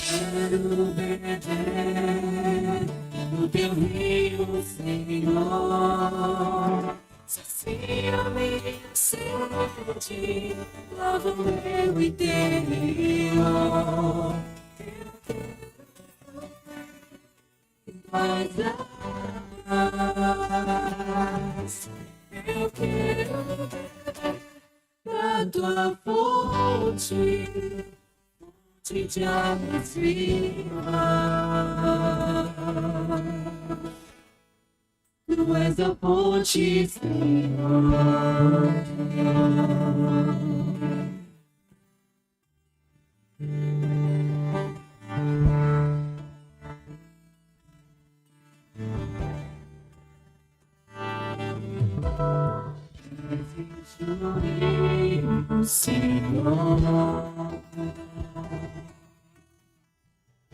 Quero beber do teu rio, Senhor. Sacia minha sede, lava o meu interior. Eu quero mais. Eu quero beber da tua fonte. De águas vivas, tu és a fonte, Senhor. Existe um rio, Senhor.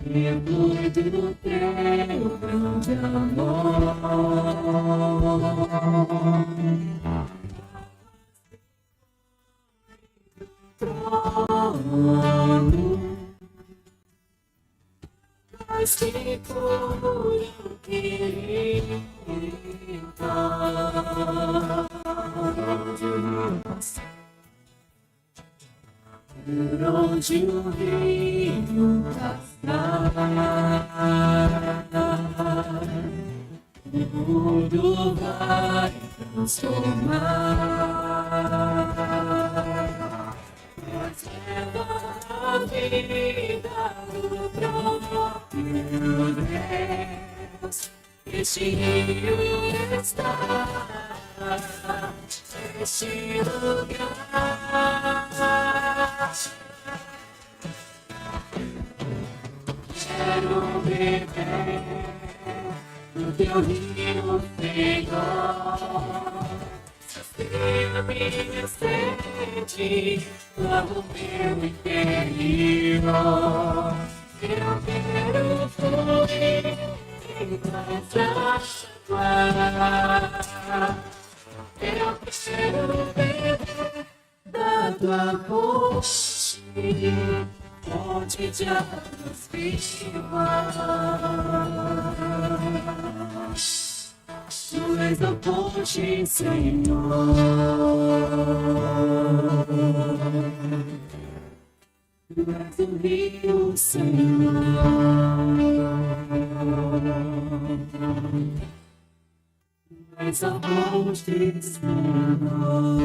E flui do teu grande amor. Trono, mas que cura querida, por onde o rio o mundo vai transformar, pois leva a vida do próprio Deus. Este rio está neste lugar. Quero beber do teu rio, Senhor. Sacia minha sede, lava o meu interior. Eu quero fluir em tuas águas. Eu quero beber da tua fonte. Fonte de águas vivas, tu és a fonte, Senhor. Tu és o rio, Senhor. Tu és a fonte, Senhor.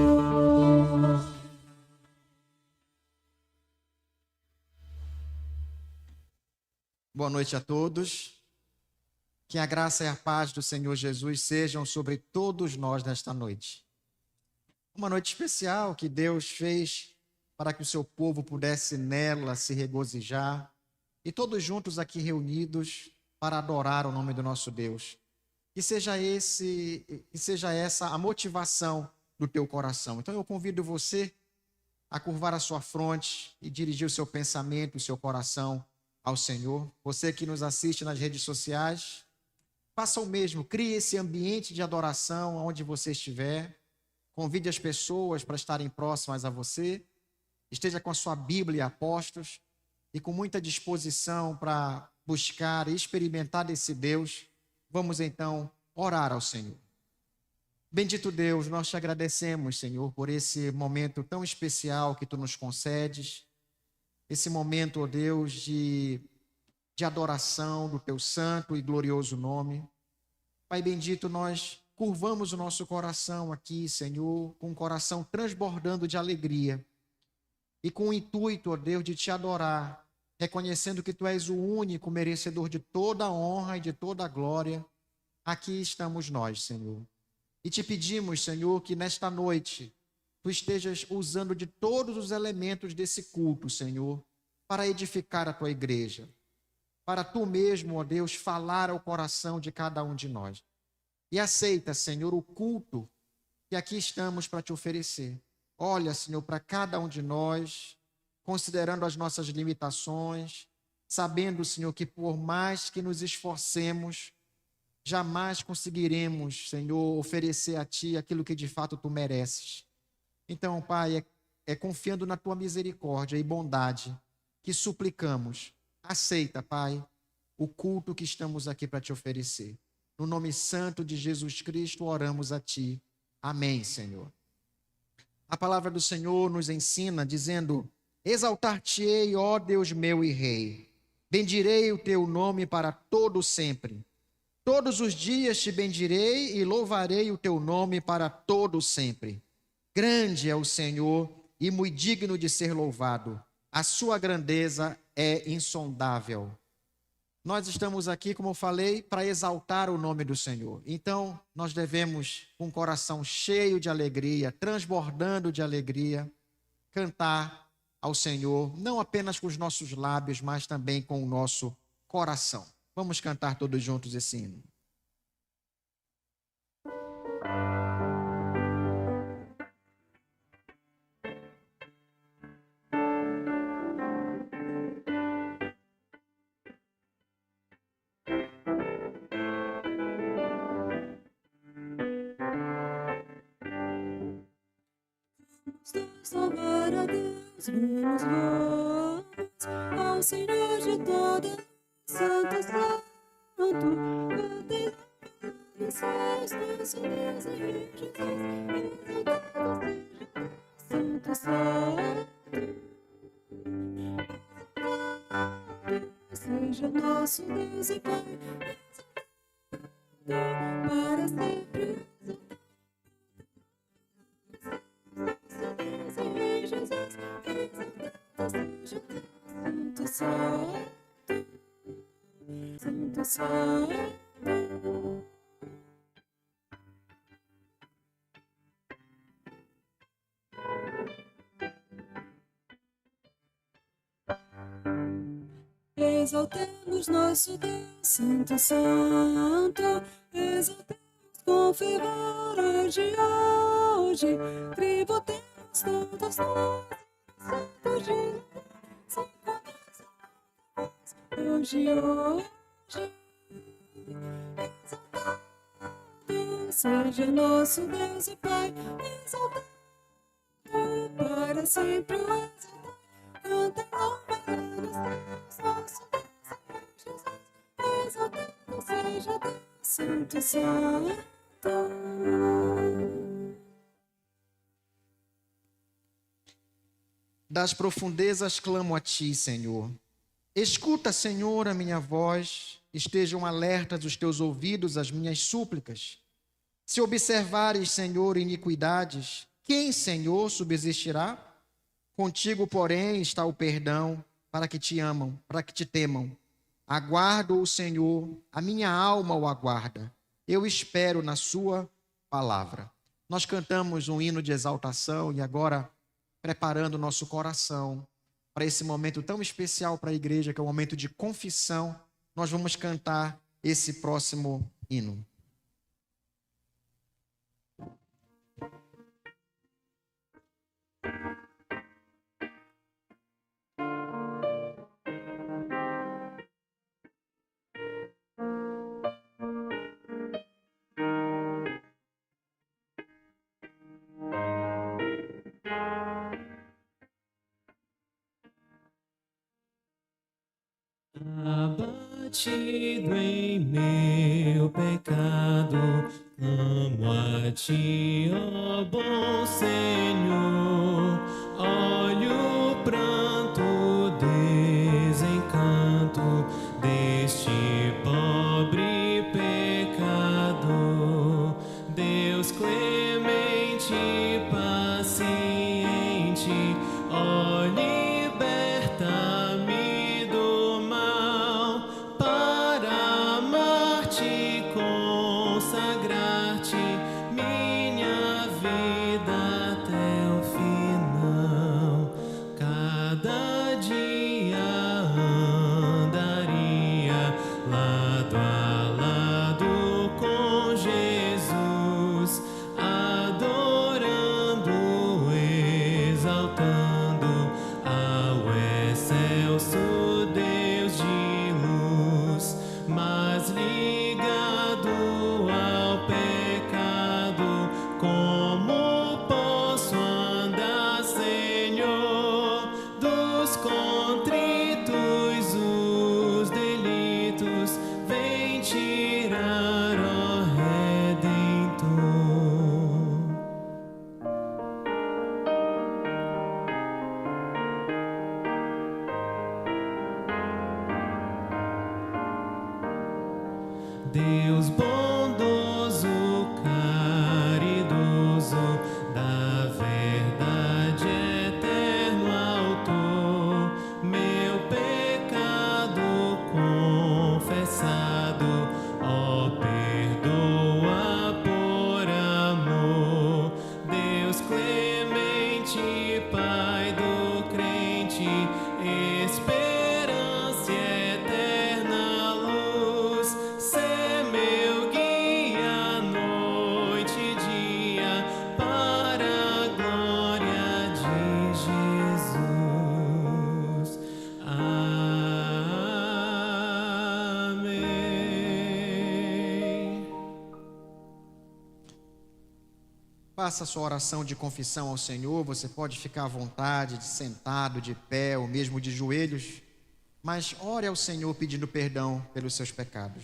Boa noite a todos. Que a graça e a paz do Senhor Jesus sejam sobre todos nós nesta noite. Uma noite especial que Deus fez para que o seu povo pudesse nela se regozijar e todos juntos aqui reunidos para adorar o nome do nosso Deus. Que seja essa a motivação do teu coração. Então eu convido você a curvar a sua fronte e dirigir o seu pensamento, o seu coração ao Senhor. Você que nos assiste nas redes sociais, faça o mesmo, crie esse ambiente de adoração onde você estiver, convide as pessoas para estarem próximas a você, esteja com a sua Bíblia a postos e com muita disposição para buscar e experimentar desse Deus. Vamos então orar ao Senhor. Bendito Deus, nós te agradecemos, Senhor, por esse momento tão especial que tu nos concedes, esse momento, ó Deus, de adoração do teu santo e glorioso nome. Pai bendito, nós curvamos o nosso coração aqui, Senhor, com o coração transbordando de alegria e com o intuito, ó Deus, de te adorar, reconhecendo que tu és o único merecedor de toda a honra e de toda a glória. Aqui estamos nós, Senhor. E te pedimos, Senhor, que nesta noite tu estejas usando de todos os elementos desse culto, Senhor, para edificar a tua igreja, para tu mesmo, ó Deus, falar ao coração de cada um de nós. E aceita, Senhor, o culto que aqui estamos para te oferecer. Olha, Senhor, para cada um de nós, considerando as nossas limitações, sabendo, Senhor, que por mais que nos esforcemos, jamais conseguiremos, Senhor, oferecer a Ti aquilo que de fato Tu mereces. Então, Pai, é confiando na Tua misericórdia e bondade que suplicamos. Aceita, Pai, o culto que estamos aqui para Te oferecer. No nome santo de Jesus Cristo, oramos a Ti. Amém, Senhor. A palavra do Senhor nos ensina dizendo: exaltar-te-ei, ó Deus meu e Rei. Bendirei o Teu nome para todo sempre. Todos os dias te bendirei e louvarei o teu nome para todo sempre. Grande é o Senhor e muito digno de ser louvado. A sua grandeza é insondável. Nós estamos aqui, como eu falei, para exaltar o nome do Senhor. Então, nós devemos, com o coração cheio de alegria, transbordando de alegria, cantar ao Senhor, não apenas com os nossos lábios, mas também com o nosso coração. Vamos cantar todos juntos esse hino. Vamos louvar a Deus, vamos ao Senhor de toda Santo, Santo, cantem os céus, nosso Deus e Rei Jesus, exaltado seja Santo, Santo, seja nosso Deus e Pai, para sempre. Santo, Santo, Santo. Exaltemos nosso Deus, Santo, Santo. Exaltemos com fervor hoje. Tributemos todos nós, Santo de hoje, exaltado seja nosso Deus e Pai, exaltado para sempre o exaltar, cantem louvando os nosso Deus e Jesus, exaltado seja Deus, Santo, Santo. Das profundezas clamo a Ti, Senhor. Escuta, Senhor, a minha voz, estejam alertas os teus ouvidos às minhas súplicas. Se observares, Senhor, iniquidades, quem, Senhor, subsistirá? Contigo, porém, está o perdão para que te amam, para que te temam. Aguardo o Senhor, a minha alma o aguarda. Eu espero na sua palavra. Nós cantamos um hino de exaltação e agora, preparando o nosso coração para esse momento tão especial para a igreja, que é o momento de confissão, nós vamos cantar esse próximo hino. Abatido em meu pecado, Clamo a ti, ó bom Senhor, olho o pranto, desencanto deste pobre pecador. Deus clemente e paciente, ó, liberta-me do mal, para amar-te e consagrar-te minha vida até o final. Cada dia andaria lado a lado com Jesus, adorando, exaltando ao excelso Deus de luz, mas ligado ao pecado, como posso andar, Senhor? Dos contritos os delitos, vem tirar, ó Redentor. Deus bondoso, caridoso, da verdade eterno autor, meu pecado confessado, ó, perdoa por amor. Deus clemente, Pai do crente, esperança e eterna luz, sê meu guia noite e dia, para a glória de Jesus. Amém. Faça a sua oração de confissão ao Senhor. Você pode ficar à vontade, de sentado, de pé ou mesmo de joelhos, mas ore ao Senhor pedindo perdão pelos seus pecados.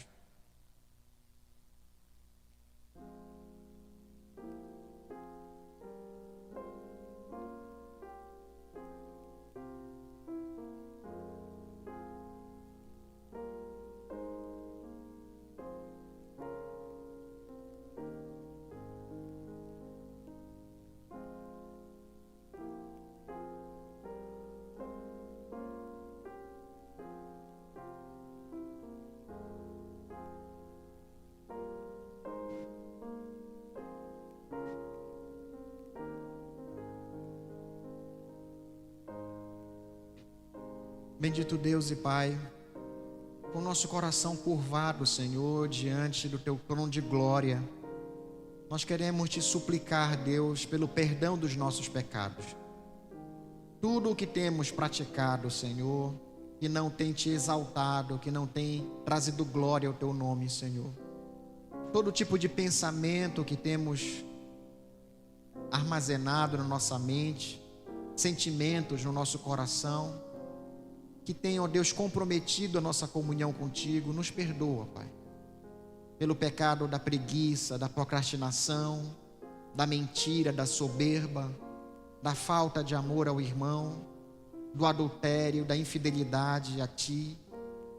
Bendito Deus e Pai, com nosso coração curvado, Senhor, diante do Teu trono de glória, nós queremos Te suplicar, Deus, pelo perdão dos nossos pecados. Tudo o que temos praticado, Senhor, que não tem Te exaltado, que não tem trazido glória ao Teu nome, Senhor. Todo tipo de pensamento que temos armazenado na nossa mente, sentimentos no nosso coração, que tenham, Deus, comprometido a nossa comunhão contigo, nos perdoa, Pai. Pelo pecado da preguiça, da procrastinação, da mentira, da soberba, da falta de amor ao irmão, do adultério, da infidelidade a Ti,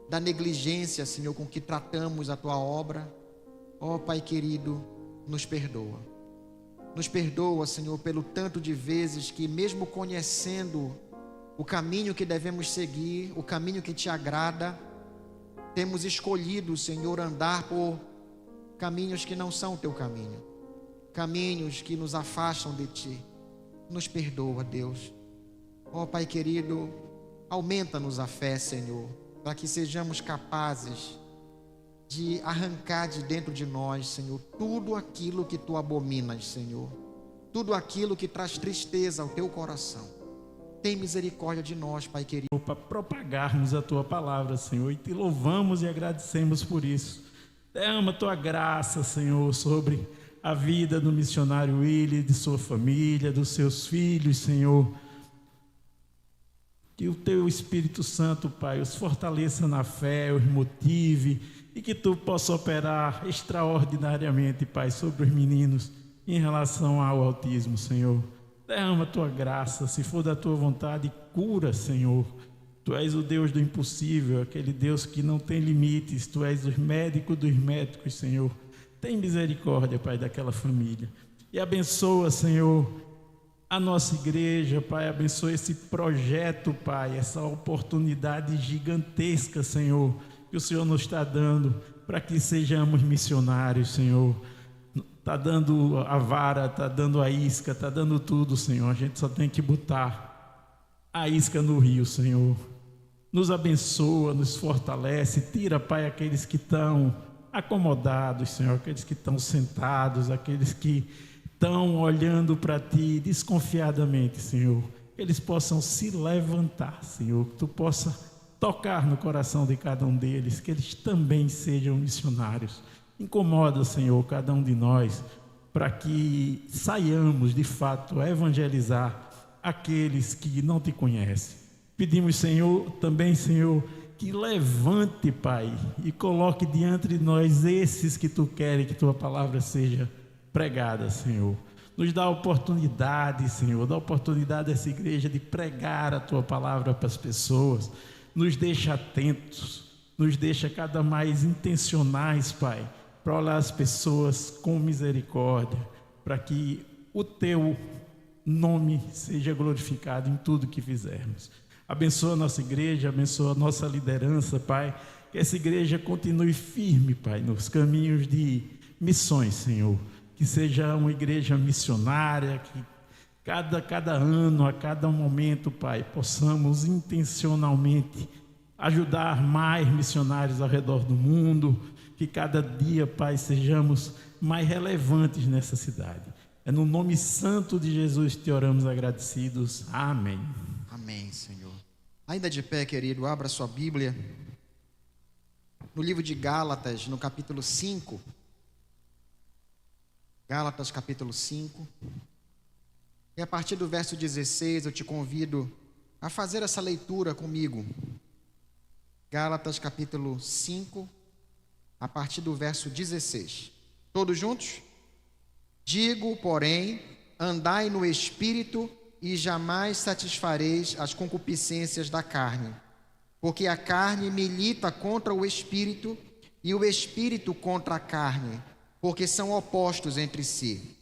da negligência, Senhor, com que tratamos a Tua obra. Ó Pai querido, nos perdoa. Nos perdoa, Senhor, pelo tanto de vezes que, mesmo conhecendo o caminho que devemos seguir, o caminho que Te agrada, temos escolhido, Senhor, andar por caminhos que não são o Teu caminho, caminhos que nos afastam de Ti. Nos perdoa, Deus. Ó Pai querido, aumenta-nos a fé, Senhor, para que sejamos capazes de arrancar de dentro de nós, Senhor, tudo aquilo que Tu abominas, Senhor, tudo aquilo que traz tristeza ao Teu coração. Tem misericórdia de nós, Pai querido. Para propagarmos a Tua palavra, Senhor, e Te louvamos e agradecemos por isso. Derrama a Tua graça, Senhor, sobre a vida do missionário Willy, de sua família, dos seus filhos, Senhor. Que o Teu Espírito Santo, Pai, os fortaleça na fé, os motive, e que tu possa operar extraordinariamente, Pai, sobre os meninos em relação ao autismo, Senhor. Derrama a tua graça, se for da tua vontade, cura, Senhor. Tu és o Deus do impossível, aquele Deus que não tem limites. Tu és o médico dos médicos, Senhor. Tem misericórdia, Pai, daquela família. E abençoa, Senhor, a nossa igreja, Pai. Abençoa esse projeto, Pai, essa oportunidade gigantesca, Senhor, que o Senhor nos está dando para que sejamos missionários, Senhor. Está dando a vara, está dando a isca, está dando tudo, Senhor. A gente só tem que botar a isca no rio, Senhor. Nos abençoa, nos fortalece. Tira, Pai, aqueles que estão acomodados, Senhor. Aqueles que estão sentados, aqueles que estão olhando para Ti desconfiadamente, Senhor. Que eles possam se levantar, Senhor. Que Tu possa tocar no coração de cada um deles. Que eles também sejam missionários. Incomoda, Senhor, cada um de nós, para que saiamos, de fato, a evangelizar aqueles que não Te conhecem. Pedimos, Senhor, também, Senhor, que levante, Pai, e coloque diante de nós esses que Tu queres que Tua palavra seja pregada, Senhor. Nos dá a oportunidade, Senhor, dá a oportunidade a essa igreja de pregar a Tua palavra para as pessoas. Nos deixa atentos, nos deixa cada mais intencionais, Pai, para olhar as pessoas com misericórdia, para que o Teu nome seja glorificado em tudo que fizermos. Abençoa a nossa igreja, abençoa a nossa liderança, Pai. Que essa igreja continue firme, Pai, nos caminhos de missões, Senhor. Que seja uma igreja missionária, que cada ano, a cada momento, Pai, possamos intencionalmente ajudar mais missionários ao redor do mundo. Que cada dia, Pai, sejamos mais relevantes nessa cidade. É no nome santo de Jesus que te oramos agradecidos. Amém. Amém, Senhor. Ainda de pé, querido, abra sua Bíblia no livro de Gálatas, no capítulo 5. Gálatas, capítulo 5. E a partir do verso 16, eu te convido a fazer essa leitura comigo. Gálatas, capítulo 5, a partir do verso 16. Todos juntos? Digo, porém, andai no Espírito e jamais satisfareis as concupiscências da carne. Porque a carne milita contra o Espírito e o Espírito contra a carne, porque são opostos entre si,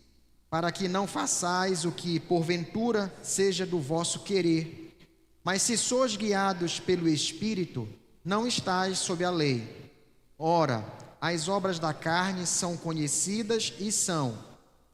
para que não façais o que porventura seja do vosso querer. Mas se sois guiados pelo Espírito, não estais sob a lei. Ora, as obras da carne são conhecidas e são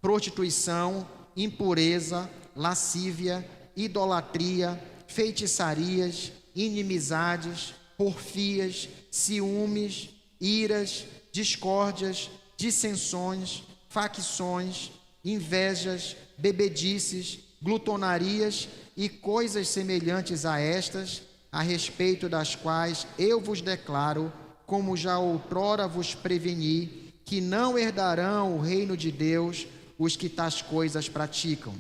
prostituição, impureza, lascívia, idolatria, feitiçarias, inimizades, porfias, ciúmes, iras, discórdias, dissensões, facções, invejas, bebedices, glutonarias e coisas semelhantes a estas, a respeito das quais eu vos declaro, como já outrora vos preveni, que não herdarão o reino de Deus os que tais coisas praticam.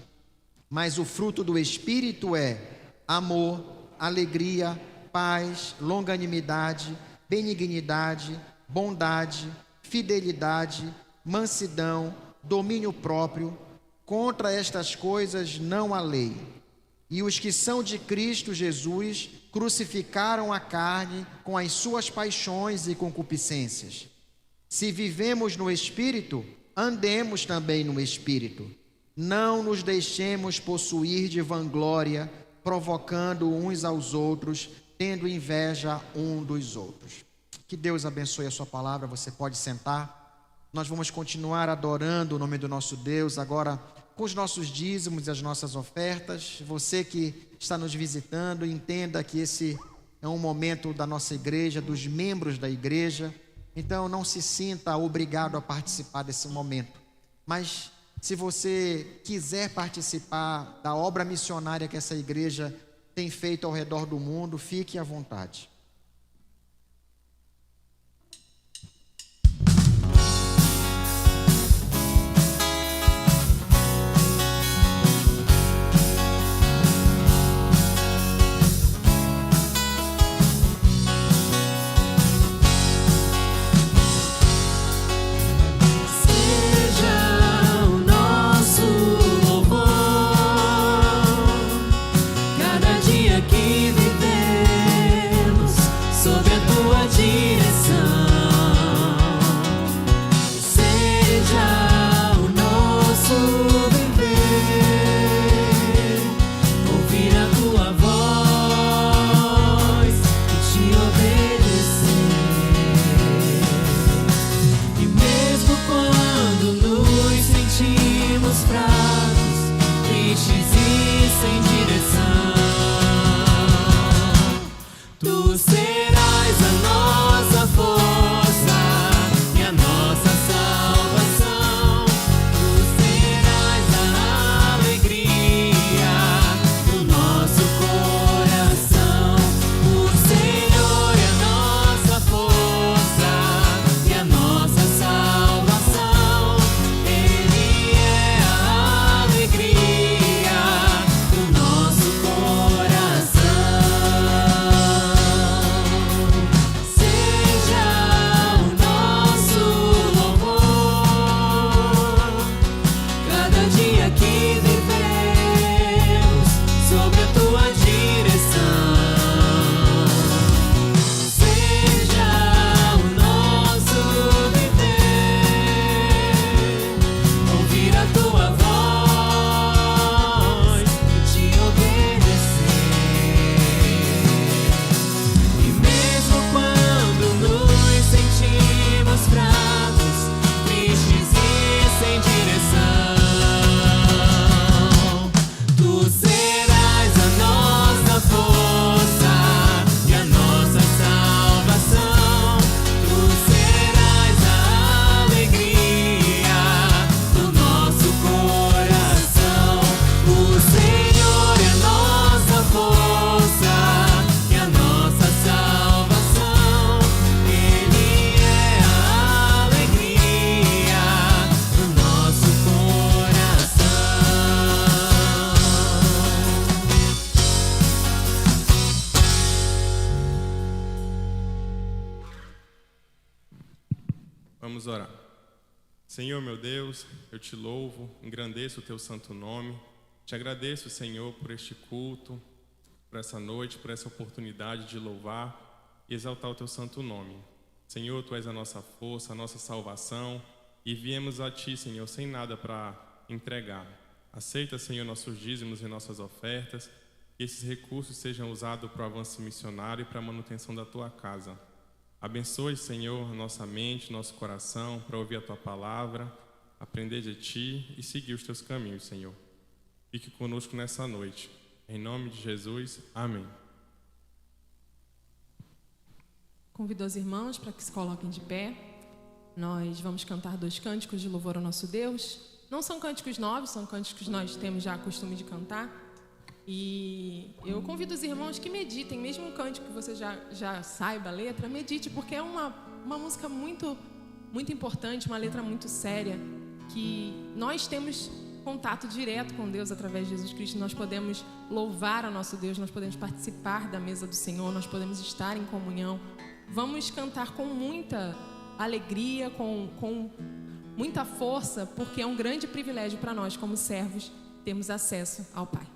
Mas o fruto do Espírito é amor, alegria, paz, longanimidade, benignidade, bondade, fidelidade, mansidão, domínio próprio. Contra estas coisas não há lei. E os que são de Cristo Jesus crucificaram a carne com as suas paixões e concupiscências. Se vivemos no Espírito, andemos também no Espírito. Não nos deixemos possuir de vanglória, provocando uns aos outros, tendo inveja um dos outros. Que Deus abençoe a sua palavra. Você pode sentar. Nós vamos continuar adorando o nome do nosso Deus agora com os nossos dízimos e as nossas ofertas. Você que está nos visitando, entenda que esse é um momento da nossa igreja, dos membros da igreja. Então não se sinta obrigado a participar desse momento. Mas se você quiser participar da obra missionária que essa igreja tem feito ao redor do mundo, fique à vontade. Senhor, meu Deus, eu te louvo, engrandeço o teu santo nome. Te agradeço, Senhor, por este culto, por essa noite, por essa oportunidade de louvar e exaltar o teu santo nome. Senhor, tu és a nossa força, a nossa salvação, e viemos a ti, Senhor, sem nada para entregar. Aceita, Senhor, nossos dízimos e nossas ofertas, que esses recursos sejam usados para o avanço missionário e para a manutenção da tua casa. Abençoe, Senhor, nossa mente, nosso coração, para ouvir a tua palavra, aprender de ti e seguir os teus caminhos, Senhor. Fique conosco nessa noite. Em nome de Jesus, amém. Convido os irmãos para que se coloquem de pé. Nós vamos cantar 2 cânticos de louvor ao nosso Deus. Não são cânticos novos, são cânticos que nós temos já costume de cantar. E eu convido os irmãos que meditem, mesmo um cântico que você já saiba a letra, medite, porque é uma música muito, muito importante, uma letra muito séria, que nós temos contato direto com Deus através de Jesus Cristo. Nós podemos louvar ao nosso Deus, nós podemos participar da mesa do Senhor, nós podemos estar em comunhão. Vamos cantar com muita alegria, com muita força, porque é um grande privilégio para nós, como servos, termos acesso ao Pai.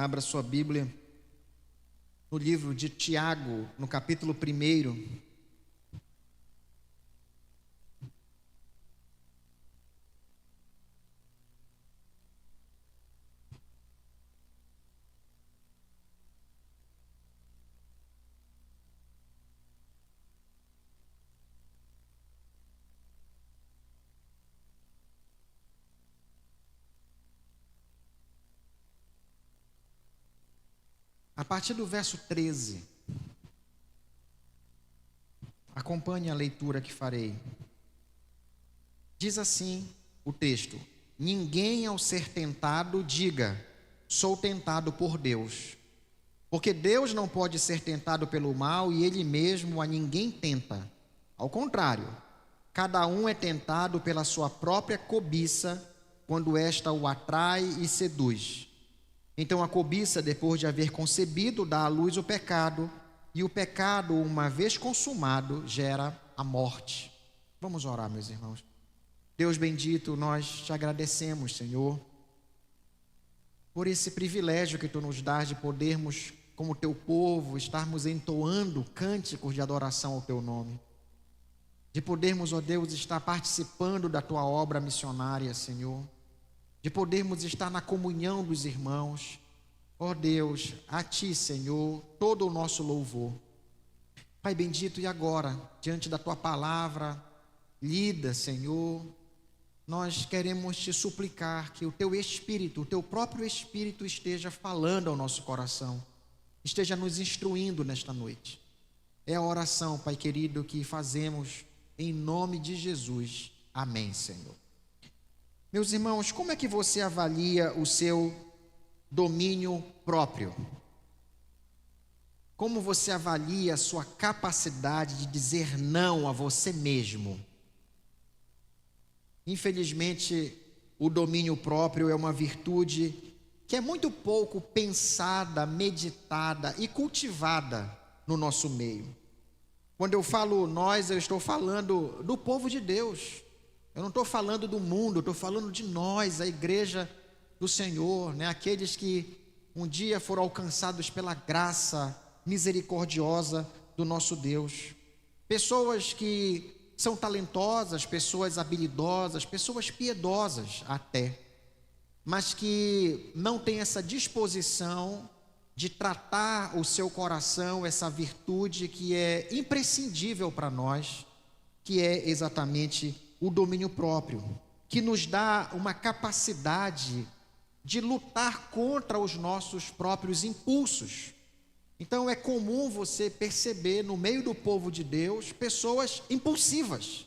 Abra sua Bíblia no livro de Tiago, no capítulo 1. A partir do verso 13, acompanhe a leitura que farei. Diz assim o texto: ninguém ao ser tentado diga, sou tentado por Deus. Porque Deus não pode ser tentado pelo mal e Ele mesmo a ninguém tenta. Ao contrário, cada um é tentado pela sua própria cobiça, quando esta o atrai e seduz. Então a cobiça, depois de haver concebido, dá à luz o pecado, e o pecado, uma vez consumado, gera a morte. Vamos orar, meus irmãos. Deus bendito, nós te agradecemos, Senhor, por esse privilégio que Tu nos dás de podermos, como Teu povo, estarmos entoando cânticos de adoração ao Teu nome. De podermos, ó Deus, estar participando da Tua obra missionária, Senhor. De podermos estar na comunhão dos irmãos. Ó Deus, a Ti, Senhor, todo o nosso louvor. Pai bendito, e agora, diante da Tua palavra lida, Senhor, nós queremos Te suplicar que o Teu Espírito, o Teu próprio Espírito esteja falando ao nosso coração, esteja nos instruindo nesta noite. É a oração, Pai querido, que fazemos em nome de Jesus. Amém, Senhor. Meus irmãos, como é que você avalia o seu domínio próprio? Como você avalia a sua capacidade de dizer não a você mesmo? Infelizmente, o domínio próprio é uma virtude que é muito pouco pensada, meditada e cultivada no nosso meio. Quando eu falo nós, eu estou falando do povo de Deus. Eu não estou falando do mundo, eu estou falando de nós, a igreja do Senhor, né? Aqueles que um dia foram alcançados pela graça misericordiosa do nosso Deus. Pessoas que são talentosas, pessoas habilidosas, pessoas piedosas até, mas que não têm essa disposição de tratar o seu coração, essa virtude que é imprescindível para nós, que é exatamente o domínio próprio, que nos dá uma capacidade de lutar contra os nossos próprios impulsos. Então é comum você perceber no meio do povo de Deus pessoas impulsivas,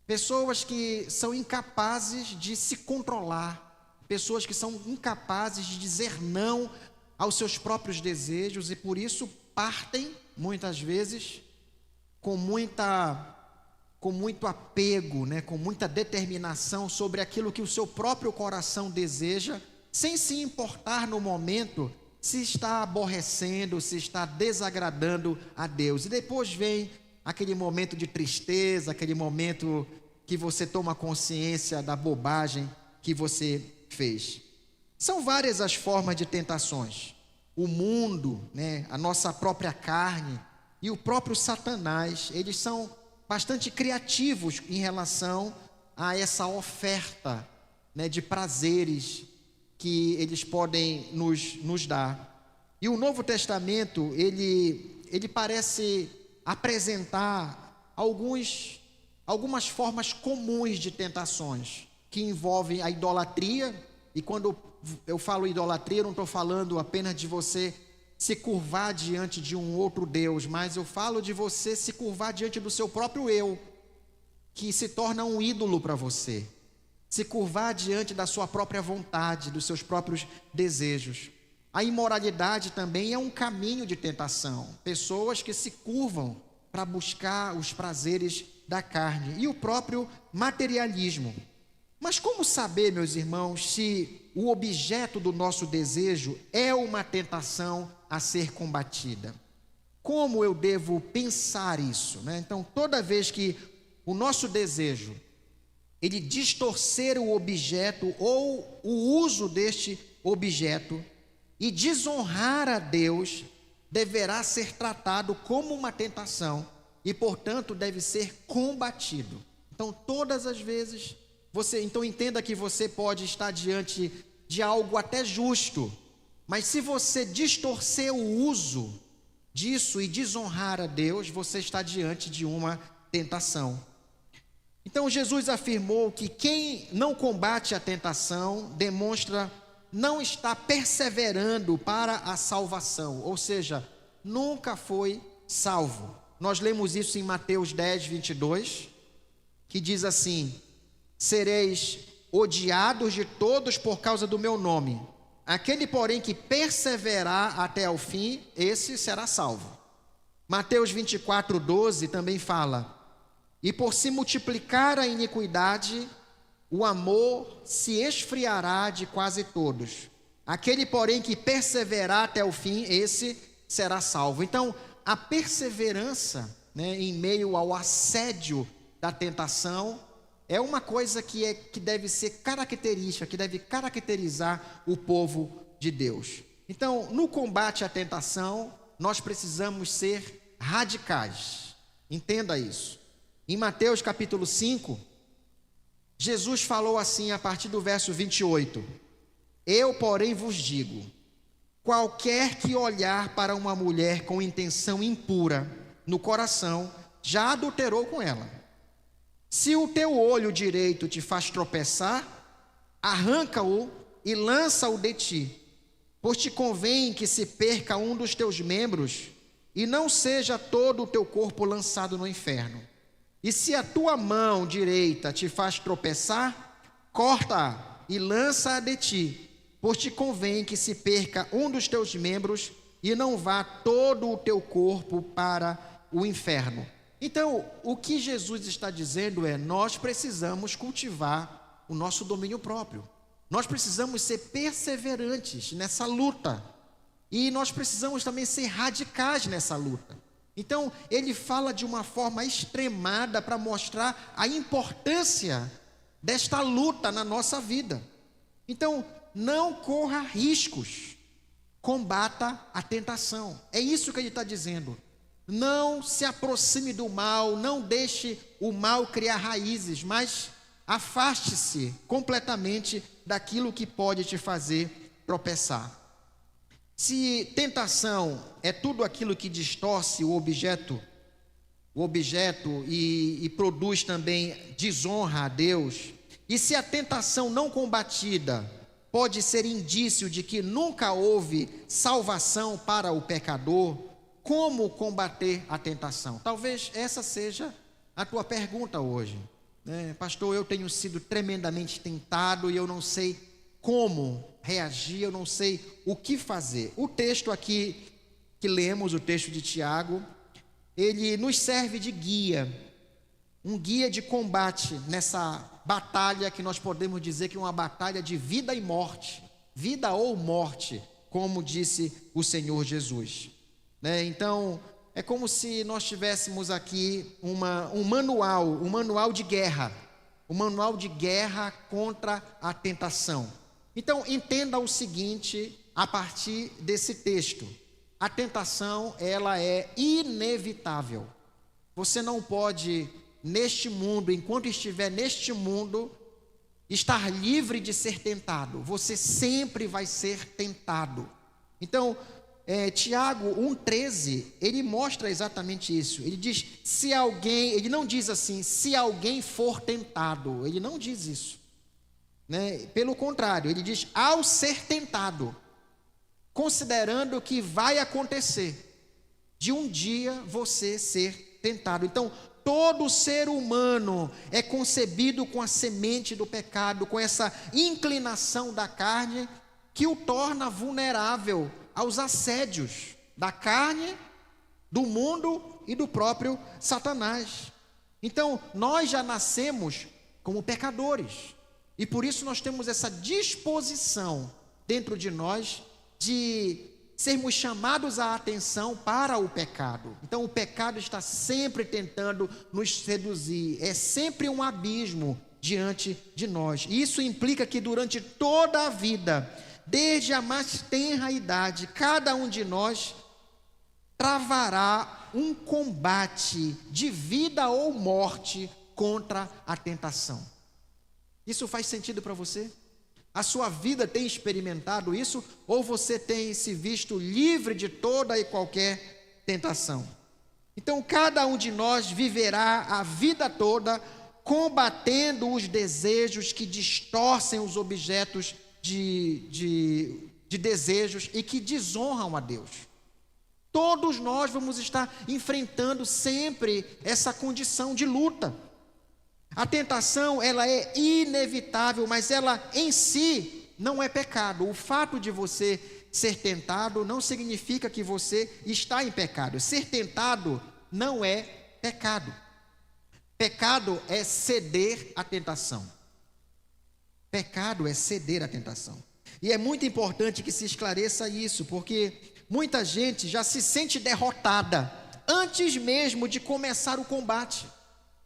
pessoas que são incapazes de se controlar, pessoas que são incapazes de dizer não aos seus próprios desejos e por isso partem muitas vezes com muito apego, né, com muita determinação sobre aquilo que o seu próprio coração deseja, sem se importar no momento se está aborrecendo, se está desagradando a Deus. E depois vem aquele momento de tristeza, aquele momento que você toma consciência da bobagem que você fez. São várias as formas de tentações. O mundo, né, a nossa própria carne e o próprio Satanás, eles são bastante criativos em relação a essa oferta, né, de prazeres que eles podem nos dar. E o Novo Testamento, ele parece apresentar algumas formas comuns de tentações, que envolvem a idolatria, e quando eu falo idolatria, eu não estou falando apenas de você se curvar diante de um outro Deus, mas eu falo de você se curvar diante do seu próprio eu, que se torna um ídolo para você, se curvar diante da sua própria vontade, dos seus próprios desejos. A imoralidade também é um caminho de tentação, pessoas que se curvam para buscar os prazeres da carne, e o próprio materialismo. Mas como saber, meus irmãos, se o objeto do nosso desejo é uma tentação a ser combatida? Como eu devo pensar isso, né? Então, toda vez que o nosso desejo, ele distorcer o objeto ou o uso deste objeto, E desonrar a Deus deverá ser tratado como uma tentação e, portanto, deve ser combatido. Então, todas as vezes, então entenda que você pode estar diante de algo até justo, mas se você distorcer o uso disso e desonrar a Deus, você está diante de uma tentação. Então, Jesus afirmou que quem não combate a tentação demonstra não está perseverando para a salvação, ou seja, nunca foi salvo. Nós lemos isso em Mateus 10, 22, que diz assim: sereis odiados de todos por causa do meu nome. Aquele, porém, que perseverar até o fim, esse será salvo. Mateus 24, 12 também fala: e por se multiplicar a iniquidade, o amor se esfriará de quase todos. Aquele, porém, que perseverar até o fim, esse será salvo. Então, a perseverança, em meio ao assédio da tentação, é uma coisa que deve ser característica, que deve caracterizar o povo de Deus. Então, no combate à tentação, nós precisamos ser radicais. Entenda isso. Em Mateus capítulo 5, Jesus falou assim a partir do verso 28: eu, porém, vos digo, qualquer que olhar para uma mulher com intenção impura no coração, já adulterou com ela. Se o teu olho direito te faz tropeçar, arranca-o e lança-o de ti, pois te convém que se perca um dos teus membros, e não seja todo o teu corpo lançado no inferno. E se a tua mão direita te faz tropeçar, corta-a e lança-a de ti, pois te convém que se perca um dos teus membros e não vá todo o teu corpo para o inferno. Então, o que Jesus está dizendo é: nós precisamos cultivar o nosso domínio próprio. Nós precisamos ser perseverantes nessa luta. E nós precisamos também ser radicais nessa luta. Então, ele fala de uma forma extremada para mostrar a importância desta luta na nossa vida. Então, não corra riscos, combata a tentação. É isso que ele está dizendo. Não se aproxime do mal, não deixe o mal criar raízes, mas afaste-se completamente daquilo que pode te fazer tropeçar. Se tentação é tudo aquilo que distorce o objeto e produz também desonra a Deus, e se a tentação não combatida pode ser indício de que nunca houve salvação para o pecador, como combater a tentação? Talvez essa seja a tua pergunta hoje, pastor, eu tenho sido tremendamente tentado e eu não sei como reagir, eu não sei o que fazer. O texto aqui que lemos, o texto de Tiago, ele nos serve de guia, um guia de combate nessa batalha que nós podemos dizer que é uma batalha de vida e morte, vida ou morte, como disse o Senhor Jesus. Então, é como se nós tivéssemos aqui um manual de guerra, um manual de guerra contra a tentação. Então, entenda o seguinte a partir desse texto: a tentação, ela é inevitável. Você não pode, neste mundo, enquanto estiver neste mundo, estar livre de ser tentado. Você sempre vai ser tentado. Então, Tiago 1,13, ele mostra exatamente isso. Ele diz, ele não diz assim, se alguém for tentado. Ele não diz isso. Pelo contrário, ele diz, ao ser tentado, considerando que vai acontecer, de um dia você ser tentado. Então, todo ser humano é concebido com a semente do pecado, com essa inclinação da carne, que o torna vulnerável aos assédios da carne, do mundo e do próprio Satanás. Então, nós já nascemos como pecadores. E por isso nós temos essa disposição dentro de nós de sermos chamados à atenção para o pecado. Então o pecado está sempre tentando nos seduzir, é sempre um abismo diante de nós. E isso implica que durante toda a vida desde a mais tenra idade, cada um de nós travará um combate de vida ou morte contra a tentação. Isso faz sentido para você? A sua vida tem experimentado isso? Ou você tem se visto livre de toda e qualquer tentação? Então, cada um de nós viverá a vida toda combatendo os desejos que distorcem os objetos de desejos e que desonram a Deus. Todos nós vamos estar enfrentando sempre essa condição de luta. A tentação, ela é inevitável, mas ela em si não é pecado. O fato de você ser tentado não significa que você está em pecado. Ser tentado não é pecado. Pecado é ceder à tentação. Pecado é ceder à tentação. E é muito importante que se esclareça isso, porque muita gente já se sente derrotada antes mesmo de começar o combate.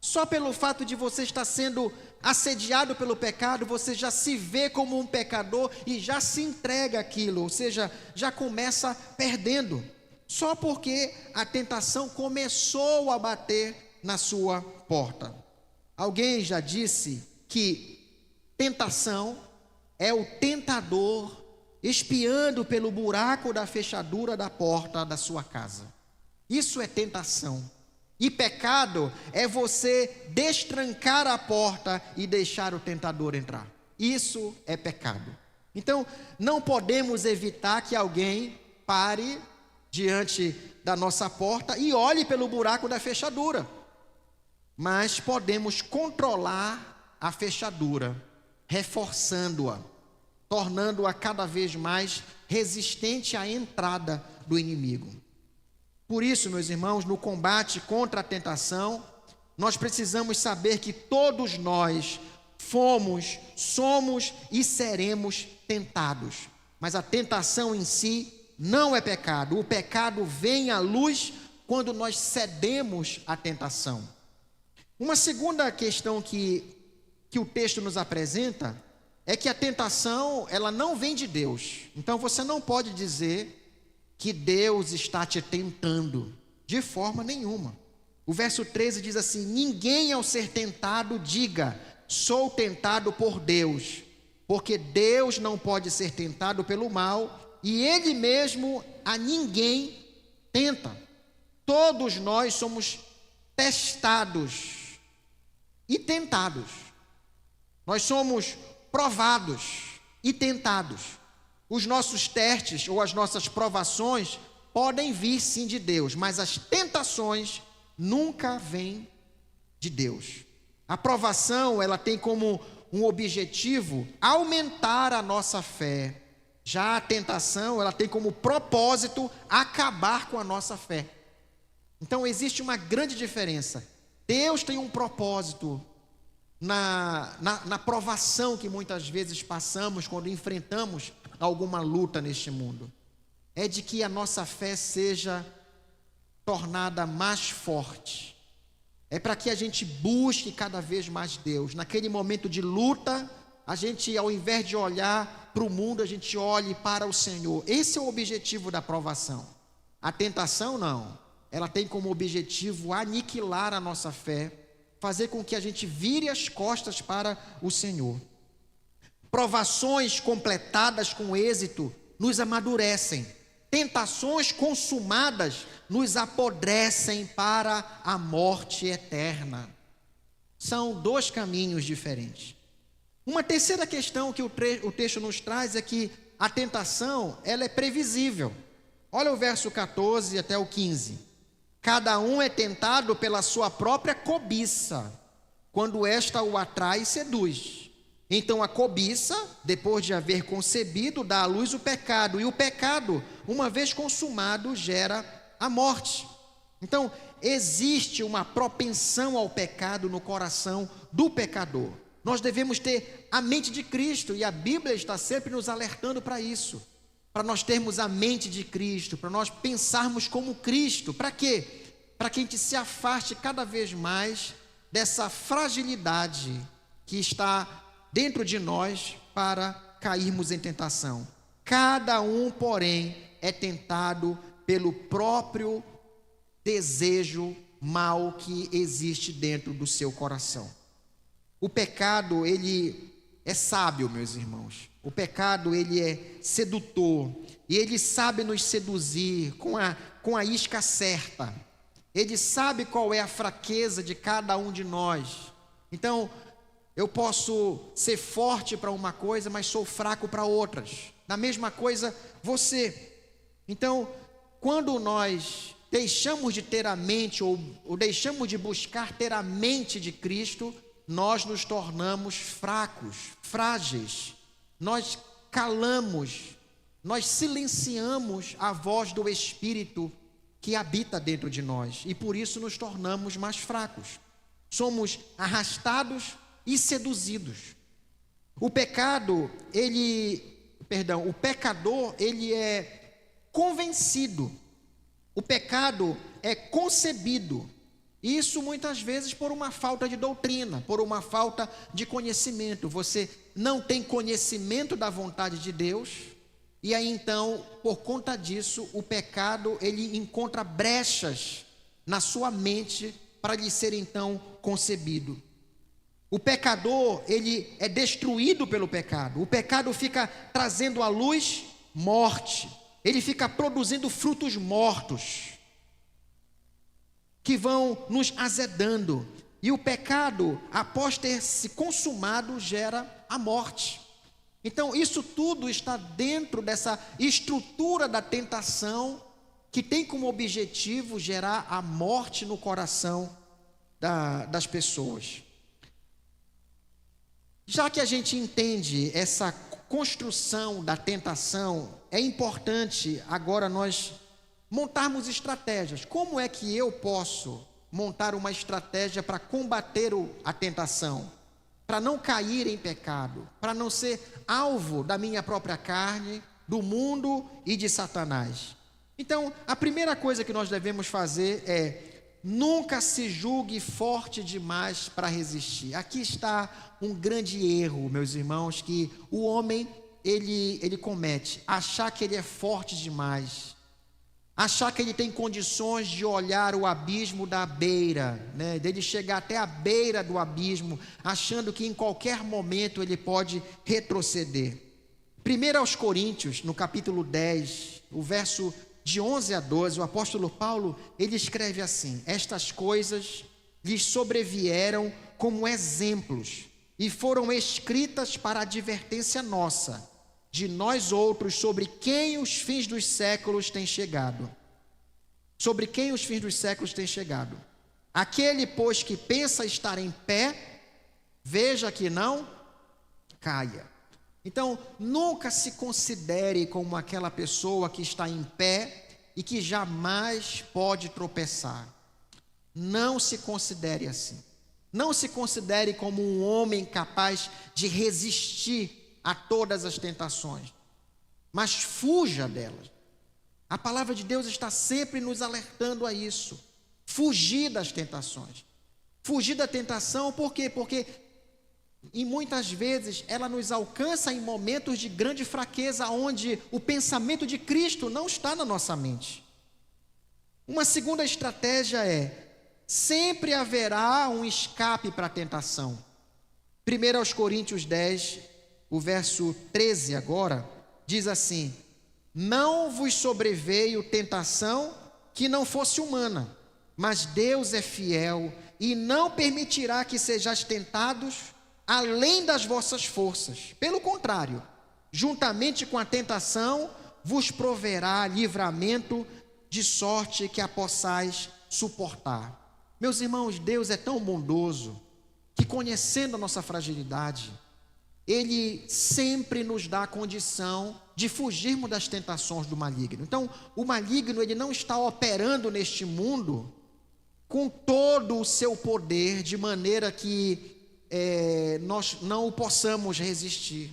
Só pelo fato de você estar sendo assediado pelo pecado, você já se vê como um pecador e já se entrega àquilo, ou seja, já começa perdendo. Só porque a tentação começou a bater na sua porta. Alguém já disse que tentação é o tentador espiando pelo buraco da fechadura da porta da sua casa. Isso é tentação. E pecado é você destrancar a porta e deixar o tentador entrar. Isso é pecado. Então, não podemos evitar que alguém pare diante da nossa porta e olhe pelo buraco da fechadura. Mas podemos controlar a fechadura, reforçando-a, tornando-a cada vez mais resistente à entrada do inimigo. Por isso, meus irmãos, no combate contra a tentação, nós precisamos saber que todos nós somos e seremos tentados. Mas a tentação em si não é pecado. O pecado vem à luz quando nós cedemos à tentação. Uma segunda questão que o texto nos apresenta é que a tentação, ela não vem de Deus. Então você não pode dizer que Deus está te tentando, de forma nenhuma. O verso 13 diz assim: ninguém ao ser tentado diga, sou tentado por Deus, porque Deus não pode ser tentado pelo mal, e Ele mesmo a ninguém tenta. Todos nós somos testados e tentados. Nós somos provados e tentados. Os nossos testes ou as nossas provações podem vir sim de Deus, mas as tentações nunca vêm de Deus. A provação, ela tem como um objetivo aumentar a nossa fé. Já a tentação, ela tem como propósito acabar com a nossa fé. Então existe uma grande diferença. Deus tem um propósito na provação que muitas vezes passamos quando enfrentamos alguma luta neste mundo. É de que a nossa fé seja tornada mais forte. É para que a gente busque cada vez mais Deus. Naquele momento de luta, a gente, ao invés de olhar para o mundo, a gente olhe para o Senhor. Esse é o objetivo da provação. A tentação não. Ela tem como objetivo aniquilar a nossa fé, fazer com que a gente vire as costas para o Senhor. Provações completadas com êxito nos amadurecem. Tentações consumadas nos apodrecem para a morte eterna. São dois caminhos diferentes. Uma terceira questão que o texto nos traz é que a tentação, ela é previsível. Olha o verso 14 até o 15. Cada um é tentado pela sua própria cobiça, quando esta o atrai e seduz. Então a cobiça, depois de haver concebido, dá à luz o pecado. E o pecado, uma vez consumado, gera a morte. Então, existe uma propensão ao pecado no coração do pecador. Nós devemos ter a mente de Cristo, e a Bíblia está sempre nos alertando para isso. Para nós termos a mente de Cristo, para nós pensarmos como Cristo. Para quê? Para que a gente se afaste cada vez mais dessa fragilidade que está dentro de nós para cairmos em tentação. Cada um, porém, é tentado pelo próprio desejo mal que existe dentro do seu coração. O pecado, ele é sábio, meus irmãos. O pecado, ele é sedutor. E ele sabe nos seduzir com a isca certa. Ele sabe qual é a fraqueza de cada um de nós. Então, eu posso ser forte para uma coisa, mas sou fraco para outras. Da mesma coisa, você. Então, quando nós deixamos de ter a mente, ou deixamos de buscar ter a mente de Cristo, nós nos tornamos fracos, frágeis. Nós calamos, nós silenciamos a voz do Espírito que habita dentro de nós. E por isso nos tornamos mais fracos. Somos arrastados e seduzidos. O pecador, ele é convencido. O pecado é concebido. Isso muitas vezes por uma falta de doutrina, por uma falta de conhecimento. Você não tem conhecimento da vontade de Deus, e aí então, por conta disso, o pecado, ele encontra brechas na sua mente para lhe ser então concebido. O pecador, ele é destruído pelo pecado. O pecado fica trazendo à luz morte. Ele fica produzindo frutos mortos que vão nos azedando. E o pecado, após ter se consumado, gera a morte. Então, isso tudo está dentro dessa estrutura da tentação, que tem como objetivo gerar a morte no coração das pessoas. Já que a gente entende essa construção da tentação, é importante agora nós montarmos estratégias. Como é que eu posso montar uma estratégia para combater a tentação? Para não cair em pecado, para não ser alvo da minha própria carne, do mundo e de Satanás. Então, a primeira coisa que nós devemos fazer é: nunca se julgue forte demais para resistir. Aqui está um grande erro, meus irmãos, que o homem ele comete: achar que ele é forte demais, achar que ele tem condições de olhar o abismo da beira, né? Dele chegar até a beira do abismo, achando que em qualquer momento ele pode retroceder. 1 aos Coríntios, no capítulo 10, o verso de 11 a 12, o apóstolo Paulo, ele escreve assim: estas coisas lhes sobrevieram como exemplos e foram escritas para advertência nossa, de nós outros, sobre quem os fins dos séculos têm chegado. Sobre quem os fins dos séculos têm chegado. Aquele, pois, que pensa estar em pé, veja que não caia. Então, nunca se considere como aquela pessoa que está em pé e que jamais pode tropeçar. Não se considere assim. Não se considere como um homem capaz de resistir a todas as tentações, mas fuja delas. A palavra de Deus está sempre nos alertando a isso. Fugir das tentações. Fugir da tentação, por quê? Porque e muitas vezes ela nos alcança em momentos de grande fraqueza, onde o pensamento de Cristo não está na nossa mente. Uma segunda estratégia é: sempre haverá um escape para a tentação. 1 aos Coríntios 10, o verso 13 agora, diz assim: não vos sobreveio tentação que não fosse humana, mas Deus é fiel e não permitirá que sejais tentados além das vossas forças. Pelo contrário, juntamente com a tentação, vos proverá livramento, de sorte que a possais suportar. Meus irmãos, Deus é tão bondoso que, conhecendo a nossa fragilidade, Ele sempre nos dá a condição de fugirmos das tentações do maligno. Então, o maligno, ele não está operando neste mundo com todo o seu poder, de maneira que nós não o possamos resistir.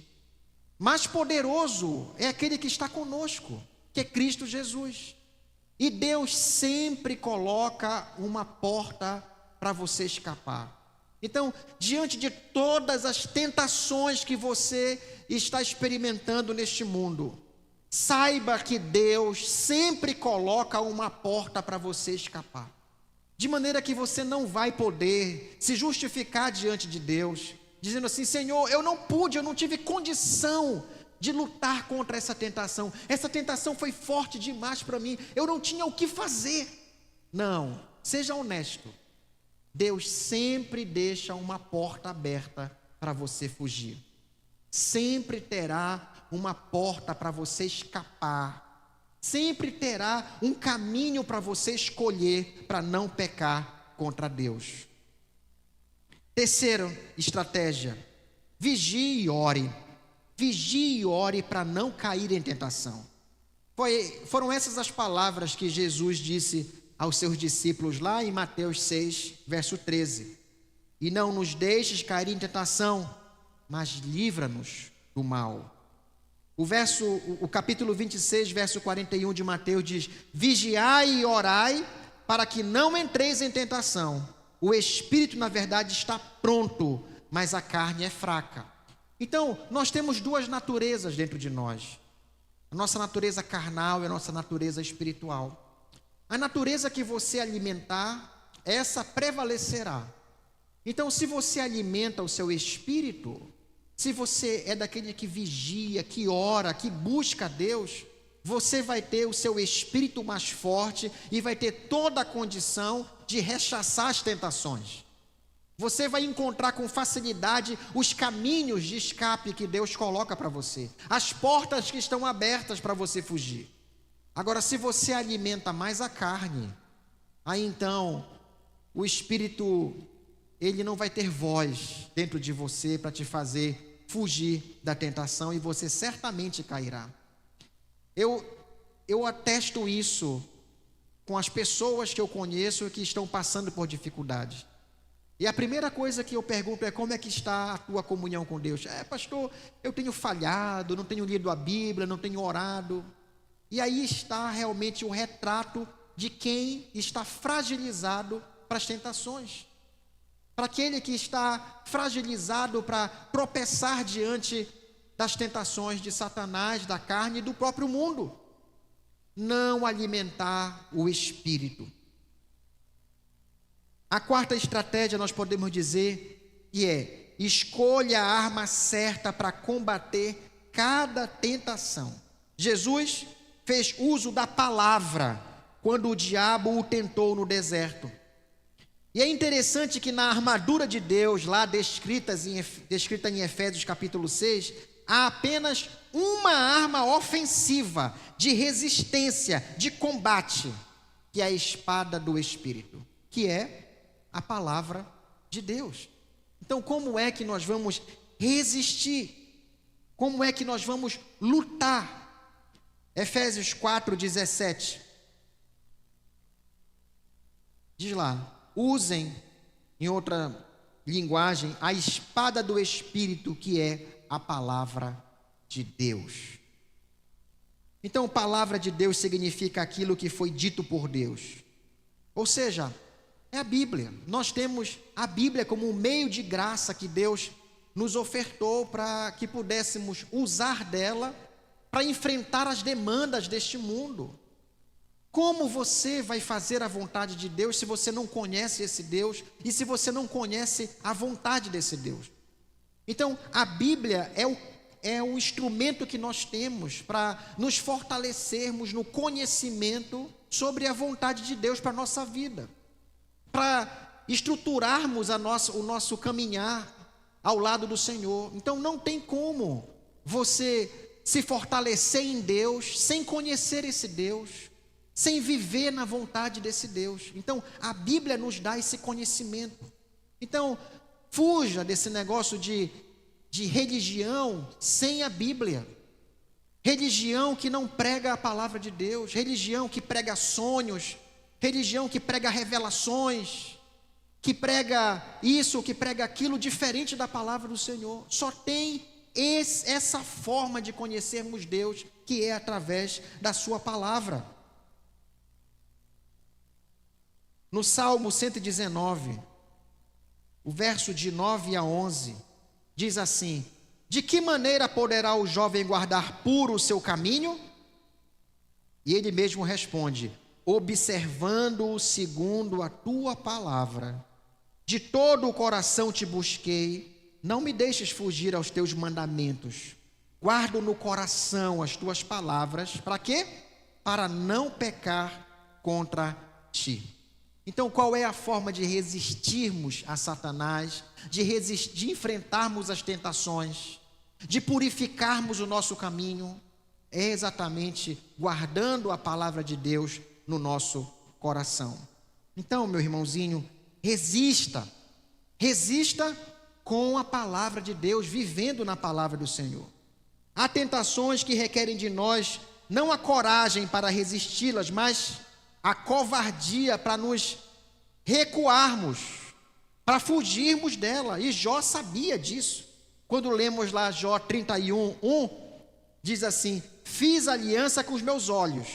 Mais poderoso é aquele que está conosco, que é Cristo Jesus. E Deus sempre coloca uma porta para você escapar. Então, diante de todas as tentações que você está experimentando neste mundo, saiba que Deus sempre coloca uma porta para você escapar. De maneira que você não vai poder se justificar diante de Deus, dizendo assim: Senhor, eu não tive condição de lutar contra essa tentação. Essa tentação foi forte demais para mim, eu não tinha o que fazer. Não, seja honesto. Deus sempre deixa uma porta aberta para você fugir. Sempre terá uma porta para você escapar. Sempre terá um caminho para você escolher para não pecar contra Deus. Terceira estratégia: vigie e ore. Vigie e ore para não cair em tentação. Foram essas as palavras que Jesus disse aos seus discípulos lá em Mateus 6, verso 13. E não nos deixes cair em tentação, mas livra-nos do mal. O capítulo 26, verso 41 de Mateus diz: vigiai e orai para que não entreis em tentação. O espírito, na verdade, está pronto, mas a carne é fraca. Então, nós temos duas naturezas dentro de nós: a nossa natureza carnal e a nossa natureza espiritual. A natureza que você alimentar, essa prevalecerá. Então, se você alimenta o seu espírito, se você é daquele que vigia, que ora, que busca a Deus, você vai ter o seu espírito mais forte e vai ter toda a condição de rechaçar as tentações. Você vai encontrar com facilidade os caminhos de escape que Deus coloca para você, as portas que estão abertas para você fugir. Agora, se você alimenta mais a carne, aí então o espírito, ele não vai ter voz dentro de você para te fazer fugir da tentação, e você certamente cairá. Eu atesto isso com as pessoas que eu conheço que estão passando por dificuldades. E a primeira coisa que eu pergunto é: como é que está a tua comunhão com Deus? Pastor, eu tenho falhado, não tenho lido a Bíblia, não tenho orado. E aí está realmente o retrato de quem está fragilizado para as tentações. Para aquele que está fragilizado para tropeçar diante das tentações de Satanás, da carne e do próprio mundo. Não alimentar o espírito. A quarta estratégia nós podemos dizer que é: escolha a arma certa para combater cada tentação. Jesus fez uso da palavra quando o diabo o tentou no deserto. E é interessante que na armadura de Deus, lá descrita em Efésios capítulo 6, há apenas uma arma ofensiva, de resistência, de combate, que é a espada do Espírito, que é a palavra de Deus. Então, como é que nós vamos resistir? Como é que nós vamos lutar? Efésios 4:17 diz lá: usem, em outra linguagem, a espada do Espírito, que é a palavra de Deus. Então, palavra de Deus significa aquilo que foi dito por Deus. Ou seja, é a Bíblia. Nós temos a Bíblia como um meio de graça que Deus nos ofertou para que pudéssemos usar dela para enfrentar as demandas deste mundo. Como você vai fazer a vontade de Deus se você não conhece esse Deus e se você não conhece a vontade desse Deus? Então, a Bíblia é o instrumento que nós temos para nos fortalecermos no conhecimento sobre a vontade de Deus para a nossa vida, para estruturarmos o nosso caminhar ao lado do Senhor. Então, não tem como você se fortalecer em Deus sem conhecer esse Deus, sem viver na vontade desse Deus. Então, a Bíblia nos dá esse conhecimento. Então, fuja desse negócio de religião sem a Bíblia. Religião que não prega a palavra de Deus, religião que prega sonhos, religião que prega revelações, que prega isso, que prega aquilo, diferente da palavra do Senhor. Só tem essa forma de conhecermos Deus, que é através da sua palavra. No Salmo 119, o verso de 9 a 11, diz assim: de que maneira poderá o jovem guardar puro o seu caminho? E ele mesmo responde: observando-o segundo a tua palavra. De todo o coração te busquei, não me deixes fugir aos teus mandamentos. Guardo no coração as tuas palavras. Para quê? Para não pecar contra ti. Então, qual é a forma de resistirmos a Satanás, de enfrentarmos as tentações, de purificarmos o nosso caminho? É exatamente guardando a palavra de Deus no nosso coração. Então, meu irmãozinho, resista com a palavra de Deus, vivendo na palavra do Senhor. Há tentações que requerem de nós não a coragem para resisti-las, mas a covardia para nos recuarmos, para fugirmos dela. E Jó sabia disso. Quando lemos lá Jó 31:1, diz assim: fiz aliança com os meus olhos,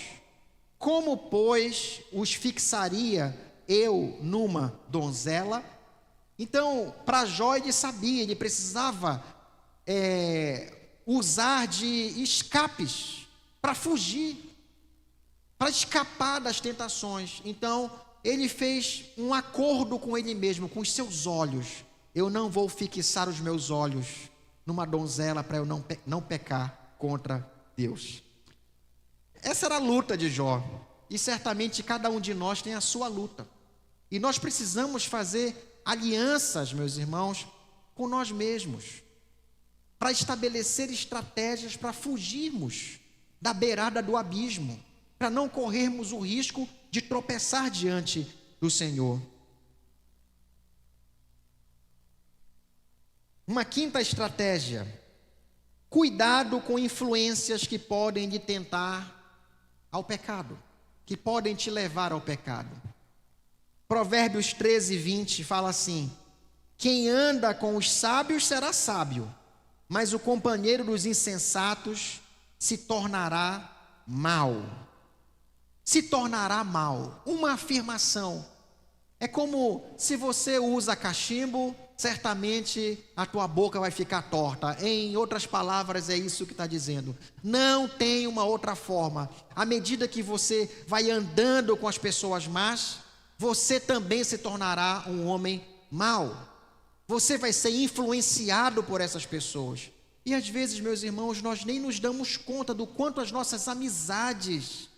como, pois, os fixaria eu numa donzela? Então, para Jó, ele sabia, ele precisava usar de escapes para fugir, para escapar das tentações. Então, ele fez um acordo com ele mesmo, com os seus olhos. Eu não vou fixar os meus olhos numa donzela para eu não pecar contra Deus. Essa era a luta de Jó. E certamente cada um de nós tem a sua luta. E nós precisamos fazer alianças, meus irmãos, com nós mesmos, para estabelecer estratégias para fugirmos da beirada do abismo, para não corrermos o risco de tropeçar diante do Senhor. Uma quinta estratégia: cuidado com influências que podem lhe tentar ao pecado, que podem te levar ao pecado. Provérbios 13:20 fala assim: quem anda com os sábios será sábio, mas o companheiro dos insensatos se tornará mau. Se tornará mau. Uma afirmação. É como se você usa cachimbo, certamente a tua boca vai ficar torta. Em outras palavras, é isso que está dizendo. Não tem uma outra forma. À medida que você vai andando com as pessoas más, você também se tornará um homem mau. Você vai ser influenciado por essas pessoas. E às vezes, meus irmãos, nós nem nos damos conta do quanto as nossas amizades,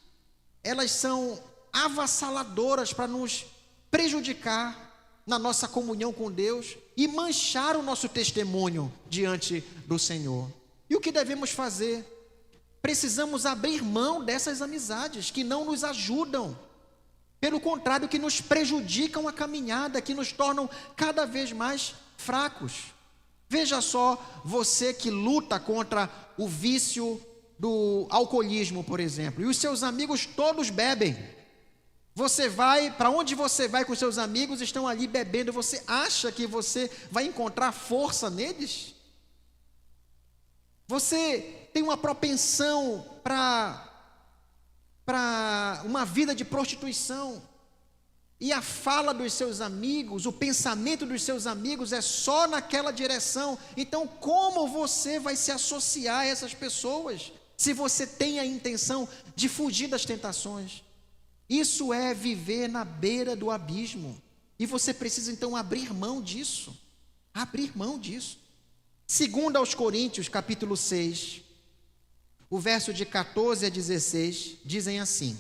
elas são avassaladoras para nos prejudicar na nossa comunhão com Deus e manchar o nosso testemunho diante do Senhor. E o que devemos fazer? Precisamos abrir mão dessas amizades que não nos ajudam. Pelo contrário, que nos prejudicam a caminhada, que nos tornam cada vez mais fracos. Veja só, você que luta contra o vício do alcoolismo, por exemplo, e os seus amigos todos bebem. Você vai, para onde você vai com seus amigos, estão ali bebendo, você acha que você vai encontrar força neles? Você tem uma propensão para uma vida de prostituição, e a fala dos seus amigos, o pensamento dos seus amigos é só naquela direção. Então, como você vai se associar a essas pessoas, se você tem a intenção de fugir das tentações? Isso é viver na beira do abismo, e você precisa então abrir mão disso, Segundo aos Coríntios, capítulo 6, o verso de 14 a 16, dizem assim: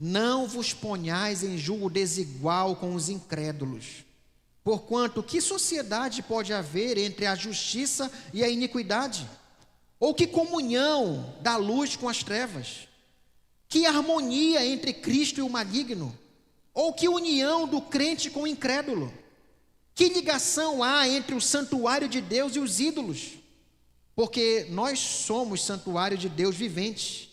não vos ponhais em julgo desigual com os incrédulos, porquanto que sociedade pode haver entre a justiça e a iniquidade? Ou que comunhão da luz com as trevas? Que harmonia entre Cristo e o maligno? Ou que união do crente com o incrédulo? Que ligação há entre o santuário de Deus e os ídolos? Porque nós somos santuário de Deus vivente.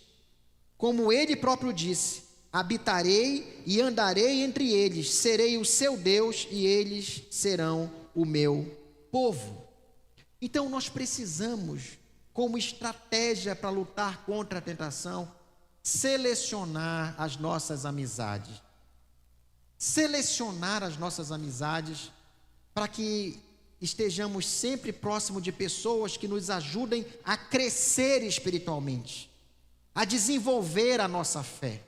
Como ele próprio disse: habitarei e andarei entre eles, serei o seu Deus e eles serão o meu povo. Então nós precisamos, como estratégia para lutar contra a tentação, selecionar as nossas amizades. Selecionar as nossas amizades para que estejamos sempre próximo de pessoas que nos ajudem a crescer espiritualmente. a desenvolver a nossa fé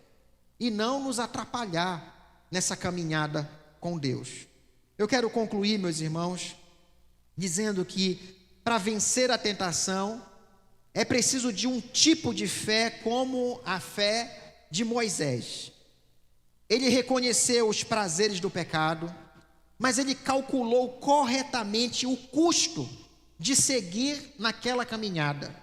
e não nos atrapalhar nessa caminhada com Deus. Eu quero concluir, meus irmãos, dizendo que para vencer a tentação é preciso de um tipo de fé como a fé de Moisés. Ele reconheceu os prazeres do pecado, mas ele calculou corretamente o custo de seguir naquela caminhada.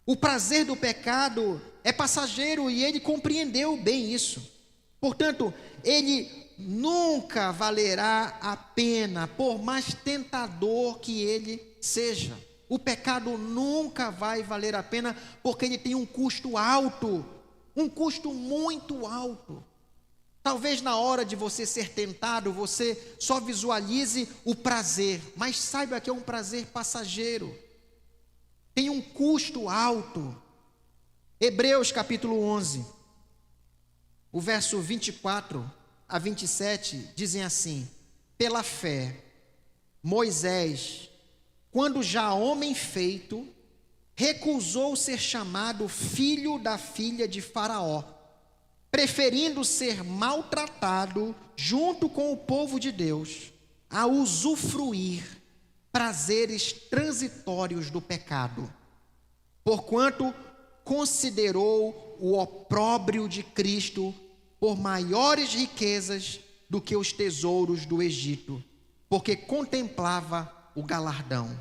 O prazer do pecado é passageiro e ele compreendeu bem isso. Portanto, ele nunca valerá a pena, por mais tentador que ele seja. O pecado nunca vai valer a pena, porque ele tem um custo alto, um custo muito alto. Talvez na hora de você ser tentado, você só visualize o prazer, mas saiba que é um prazer passageiro. Tem um custo alto. Hebreus capítulo 11, o verso 24 a 27, dizem assim: pela fé, Moisés, quando já homem feito, recusou ser chamado filho da filha de Faraó, preferindo ser maltratado junto com o povo de Deus, a usufruir prazeres transitórios do pecado, porquanto considerou o opróbrio de Cristo por maiores riquezas do que os tesouros do Egito, porque contemplava o galardão.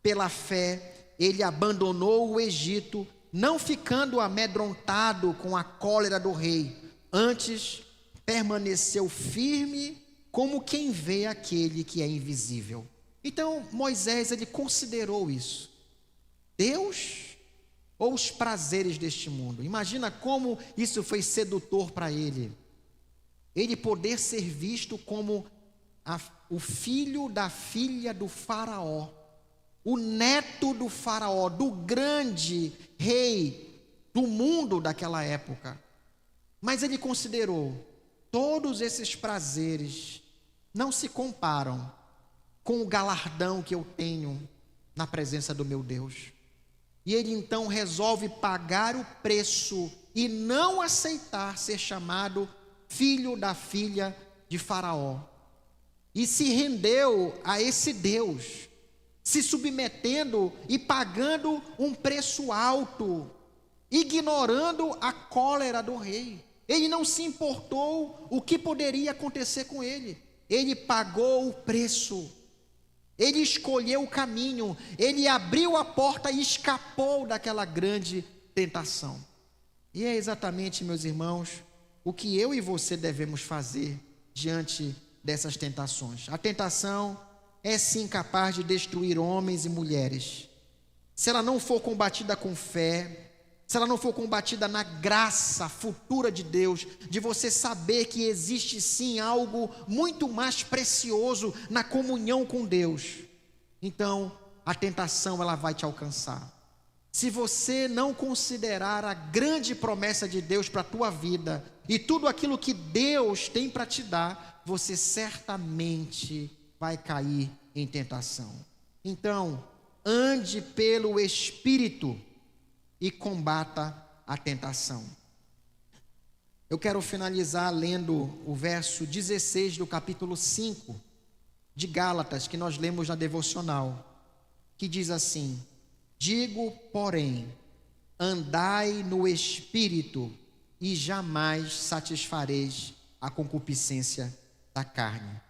Pela fé, ele abandonou o Egito, não ficando amedrontado com a cólera do rei, antes permaneceu firme como quem vê aquele que é invisível. Então, Moisés, ele considerou isso. Deus ou os prazeres deste mundo? Imagina como isso foi sedutor para ele. Ele poder ser visto como o filho da filha do Faraó, o neto do Faraó, do grande rei do mundo daquela época. Mas ele considerou: todos esses prazeres não se comparam com o galardão que eu tenho na presença do meu Deus. E ele então resolve pagar o preço e não aceitar ser chamado filho da filha de Faraó. E se rendeu a esse Deus, se submetendo e pagando um preço alto, ignorando a cólera do rei. Ele não se importou o que poderia acontecer com ele. Ele pagou o preço. Ele escolheu o caminho. Ele abriu a porta e escapou daquela grande tentação. E é exatamente, meus irmãos, o que eu e você devemos fazer diante dessas tentações. A tentação é sim capaz de destruir homens e mulheres. Se ela não for combatida com fé, se ela não for combatida na graça futura de Deus, de você saber que existe sim algo muito mais precioso na comunhão com Deus, então a tentação ela vai te alcançar. Se você não considerar a grande promessa de Deus para a tua vida e tudo aquilo que Deus tem para te dar, você certamente vai cair em tentação. Então, ande pelo Espírito e combata a tentação. Eu quero finalizar lendo o verso 16 do capítulo 5 de Gálatas, que nós lemos na devocional, que diz assim: digo, porém, andai no Espírito e jamais satisfareis a concupiscência da carne.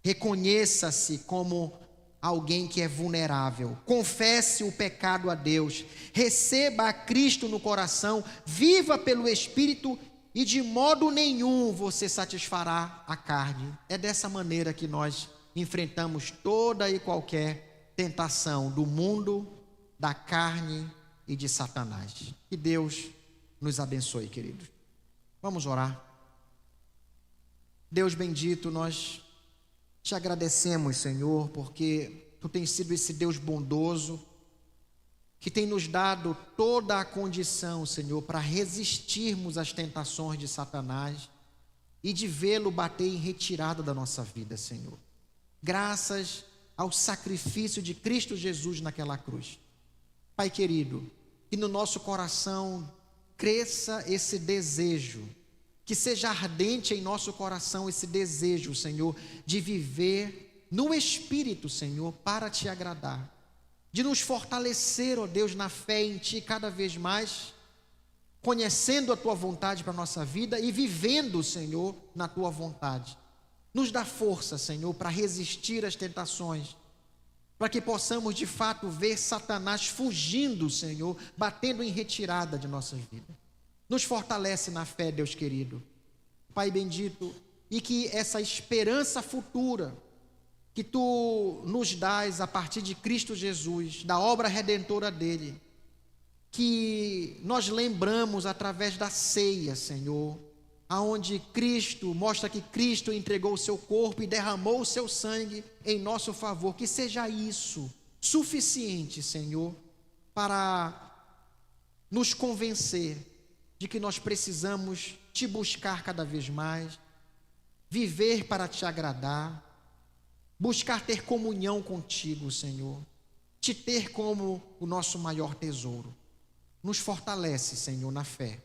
Reconheça-se como alguém que é vulnerável, confesse o pecado a Deus, receba a Cristo no coração, viva pelo Espírito e de modo nenhum você satisfará a carne. É dessa maneira que nós enfrentamos toda e qualquer tentação do mundo, da carne e de Satanás. Que Deus nos abençoe, queridos. Vamos orar. Deus bendito, nós te agradecemos, Senhor, porque Tu tens sido esse Deus bondoso, que tem nos dado toda a condição, Senhor, para resistirmos às tentações de Satanás e de vê-lo bater em retirada da nossa vida, Senhor. Graças ao sacrifício de Cristo Jesus naquela cruz. Pai querido, que no nosso coração cresça esse desejo, que seja ardente em nosso coração esse desejo, Senhor, de viver no Espírito, Senhor, para Te agradar, de nos fortalecer, ó Deus, na fé em Ti cada vez mais, conhecendo a Tua vontade para a nossa vida e vivendo, Senhor, na Tua vontade. Nos dá força, Senhor, para resistir às tentações, para que possamos de fato ver Satanás fugindo, Senhor, batendo em retirada de nossas vidas. Nos fortalece na fé, Deus querido. Pai bendito, e que essa esperança futura que Tu nos dás a partir de Cristo Jesus, da obra redentora dele, que nós lembramos através da ceia, Senhor, aonde Cristo, mostra que Cristo entregou o seu corpo e derramou o seu sangue em nosso favor, que seja isso suficiente, Senhor, para nos convencer de que nós precisamos Te buscar cada vez mais, viver para Te agradar, buscar ter comunhão contigo, Senhor, Te ter como o nosso maior tesouro. Nos fortalece, Senhor, na fé.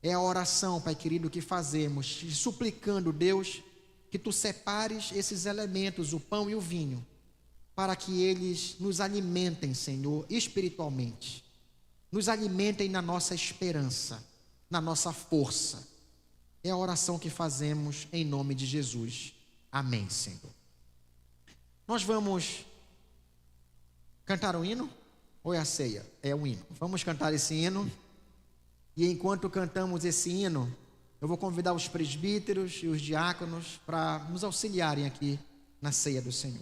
É a oração, Pai querido, que fazemos, te suplicando, Deus, que Tu separes esses elementos, o pão e o vinho, para que eles nos alimentem, Senhor, espiritualmente. Nos alimentem na nossa esperança, na nossa força. É a oração que fazemos em nome de Jesus. Amém, Senhor. Nós vamos cantar um hino? Ou é a ceia? É um hino. Vamos cantar esse hino. E enquanto cantamos esse hino, eu vou convidar os presbíteros e os diáconos para nos auxiliarem aqui na ceia do Senhor.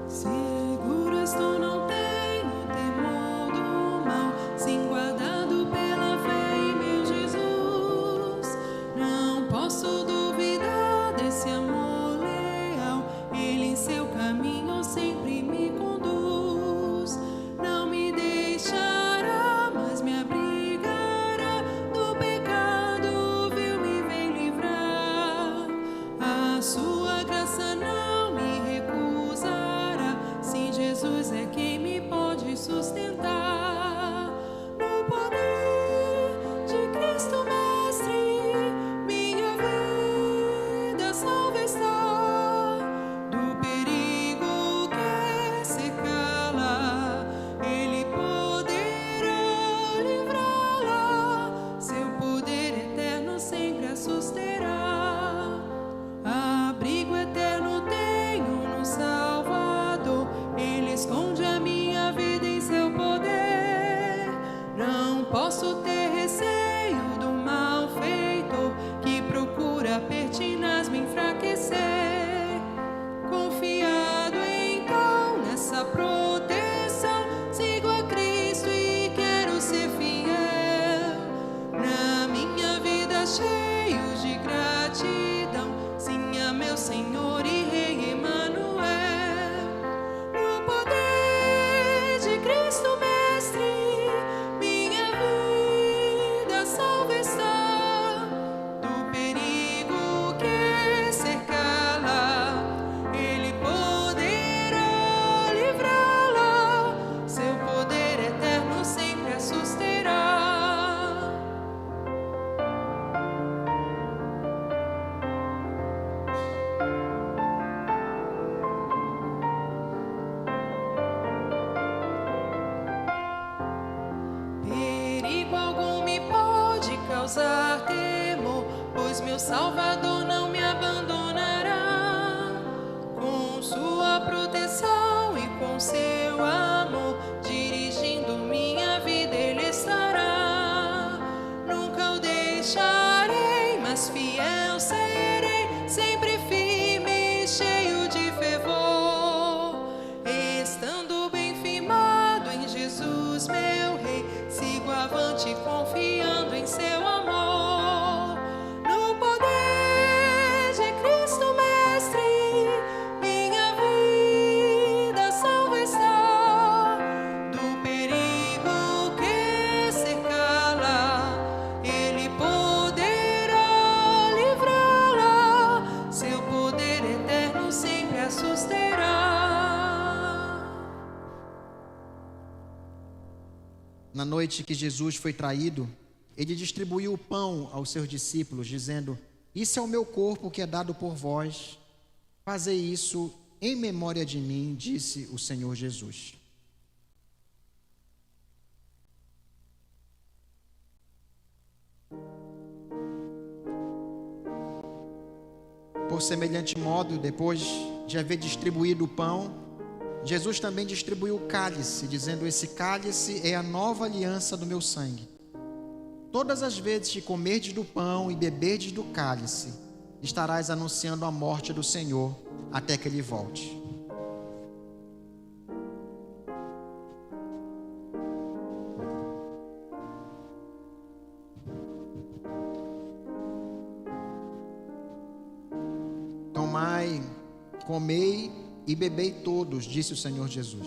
Seguro estou, não tenho temor do mal, sim guardado pela fé em meu Jesus. Não posso duvidar desse amor leal, Ele em seu caminho sempre me conduz. Não me deixará, mas me abrigará do pecado, vil me vem livrar. A sua graça não me recusará, se Jesus é quem me pode sustentar. No poder de Cristo Mestre, minha vida salva está. Do perigo que cercá-la, Ele poderá livrá-la. Seu poder eterno sempre a susterá. Abrigo eterno tenho no Salvador, Ele esconde a minha vida em seu poder. Não posso ter receio do malfeitor que procura pertinaz me enfraquecer. Confiado então nessa proteção, sigo a Cristo e quero ser fiel. Na minha vida cheio de gratidão, sim a meu Senhor e Rei Emanuel. No poder de Cristo Mestre, minha vida salva está. Do perigo que cercá-la, Ele poderá livrá-la. Seu poder eterno sempre a susterá. Perigo algum me pode causar temor, pois meu Salvador não me abandonará. Com sua proteção e com seu amor, dirigindo minha vida Ele estará. Nunca o deixarei, mas fiel serei, sempre firme, cheio de fervor. Estando bem firmado em Jesus, meu Rei, sigo avante confiando em seu amor. na noite que Jesus foi traído, ele distribuiu o pão aos seus discípulos, dizendo: Isso é o meu corpo que é dado por vós. Fazei isso em memória de mim, disse o Senhor Jesus. Por semelhante modo, depois de haver distribuído o pão, Jesus também distribuiu o cálice, dizendo: Esse cálice é a nova aliança do meu sangue. Todas as vezes que comerdes do pão e beberdes do cálice, estarás anunciando a morte do Senhor até que Ele volte. Tomai, comei e bebei todos, disse o Senhor Jesus.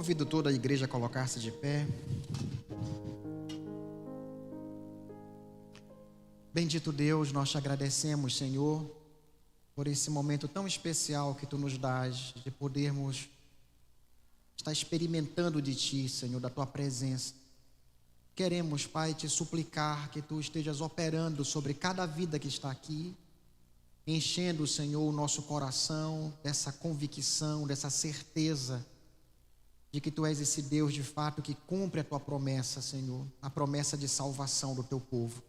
Convido toda a igreja a colocar-se de pé. Bendito Deus, nós te agradecemos, Senhor, por esse momento tão especial que Tu nos dás, de podermos estar experimentando de Ti, Senhor, da Tua presença. Queremos, Pai, Te suplicar que Tu estejas operando sobre cada vida que está aqui, enchendo, Senhor, o nosso coração dessa convicção, dessa certeza de que Tu és esse Deus de fato que cumpre a Tua promessa, Senhor, a promessa de salvação do Teu povo.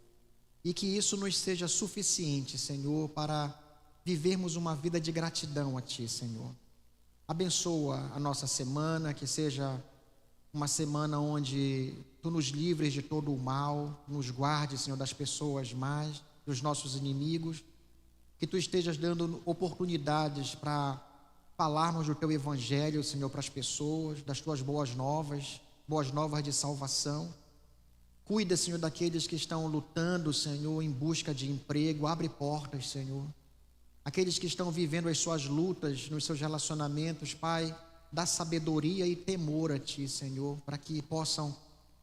E que isso nos seja suficiente, Senhor, para vivermos uma vida de gratidão a Ti, Senhor. Abençoa a nossa semana, que seja uma semana onde Tu nos livres de todo o mal, nos guarde, Senhor, das pessoas más, dos nossos inimigos, que Tu estejas dando oportunidades para falarmos do Teu Evangelho, Senhor, para as pessoas, das Tuas boas novas de salvação. Cuida, Senhor, daqueles que estão lutando, Senhor, em busca de emprego. Abre portas, Senhor. Aqueles que estão vivendo as suas lutas nos seus relacionamentos, Pai, dá sabedoria e temor a Ti, Senhor, para que possam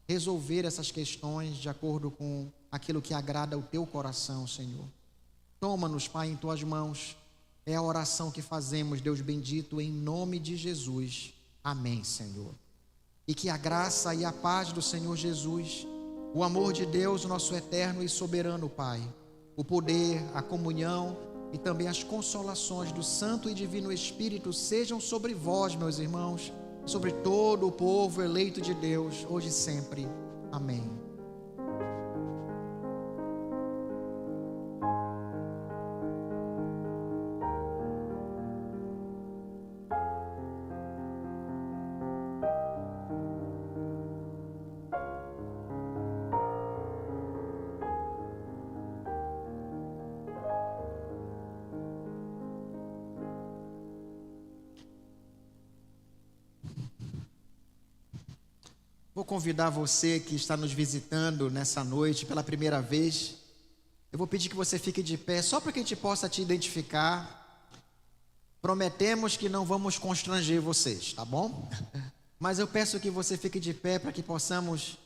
resolver essas questões de acordo com aquilo que agrada ao Teu coração, Senhor. Toma-nos, Pai, em Tuas mãos. É a oração que fazemos, Deus bendito, em nome de Jesus. Amém, Senhor. E que a graça e a paz do Senhor Jesus, o amor de Deus, nosso eterno e soberano Pai, o poder, a comunhão e também as consolações do Santo e Divino Espírito sejam sobre vós, meus irmãos, sobre todo o povo eleito de Deus, hoje e sempre. Amém. Vou convidar você que está nos visitando nessa noite pela primeira vez. Eu vou pedir que você fique de pé, só para que a gente possa te identificar. Prometemos que não vamos constranger vocês, tá bom? Mas eu peço que você fique de pé para que possamos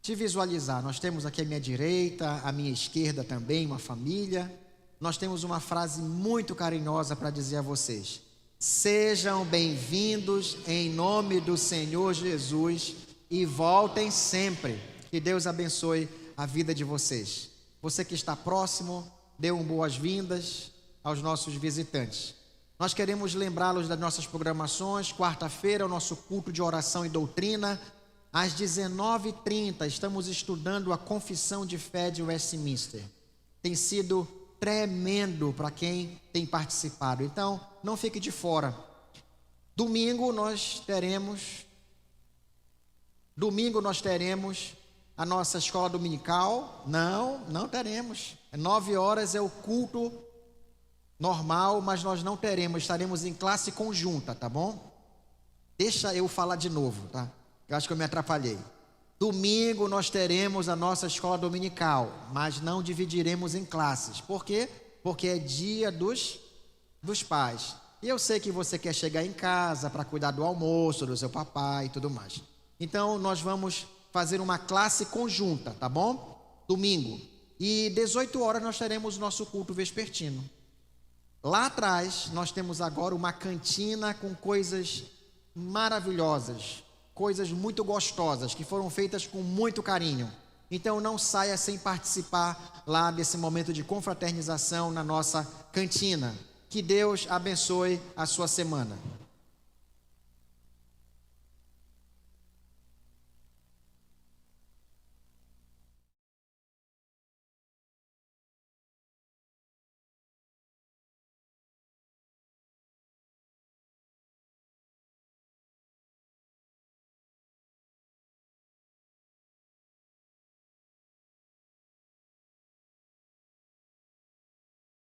te visualizar. Nós temos aqui à minha direita, à minha esquerda também, uma família. Nós temos uma frase muito carinhosa para dizer a vocês. Sejam bem-vindos em nome do Senhor Jesus. E voltem sempre. Que Deus abençoe a vida de vocês. Você que está próximo, dê boas-vindas aos nossos visitantes. Nós queremos lembrá-los das nossas programações. Quarta-feira é o nosso culto de oração e doutrina. Às 19h30, estamos estudando a Confissão de Fé de Westminster. Tem sido tremendo para quem tem participado. Então, não fique de fora. Domingo nós teremos a nossa escola dominical. Não teremos. 9h é o culto normal, mas nós não teremos. Estaremos em classe conjunta, tá bom? Deixa eu falar de novo, tá? Eu acho que eu me atrapalhei. Domingo nós teremos a nossa escola dominical, mas não dividiremos em classes. Por quê? Porque é dia dos pais. E eu sei que você quer chegar em casa para cuidar do almoço, do seu papai e tudo mais. Então, nós vamos fazer uma classe conjunta, tá bom? Domingo. E 18h nós teremos o nosso culto vespertino. Lá atrás, nós temos agora uma cantina com coisas maravilhosas, coisas muito gostosas, que foram feitas com muito carinho. Então, não saia sem participar lá desse momento de confraternização na nossa cantina. Que Deus abençoe a sua semana.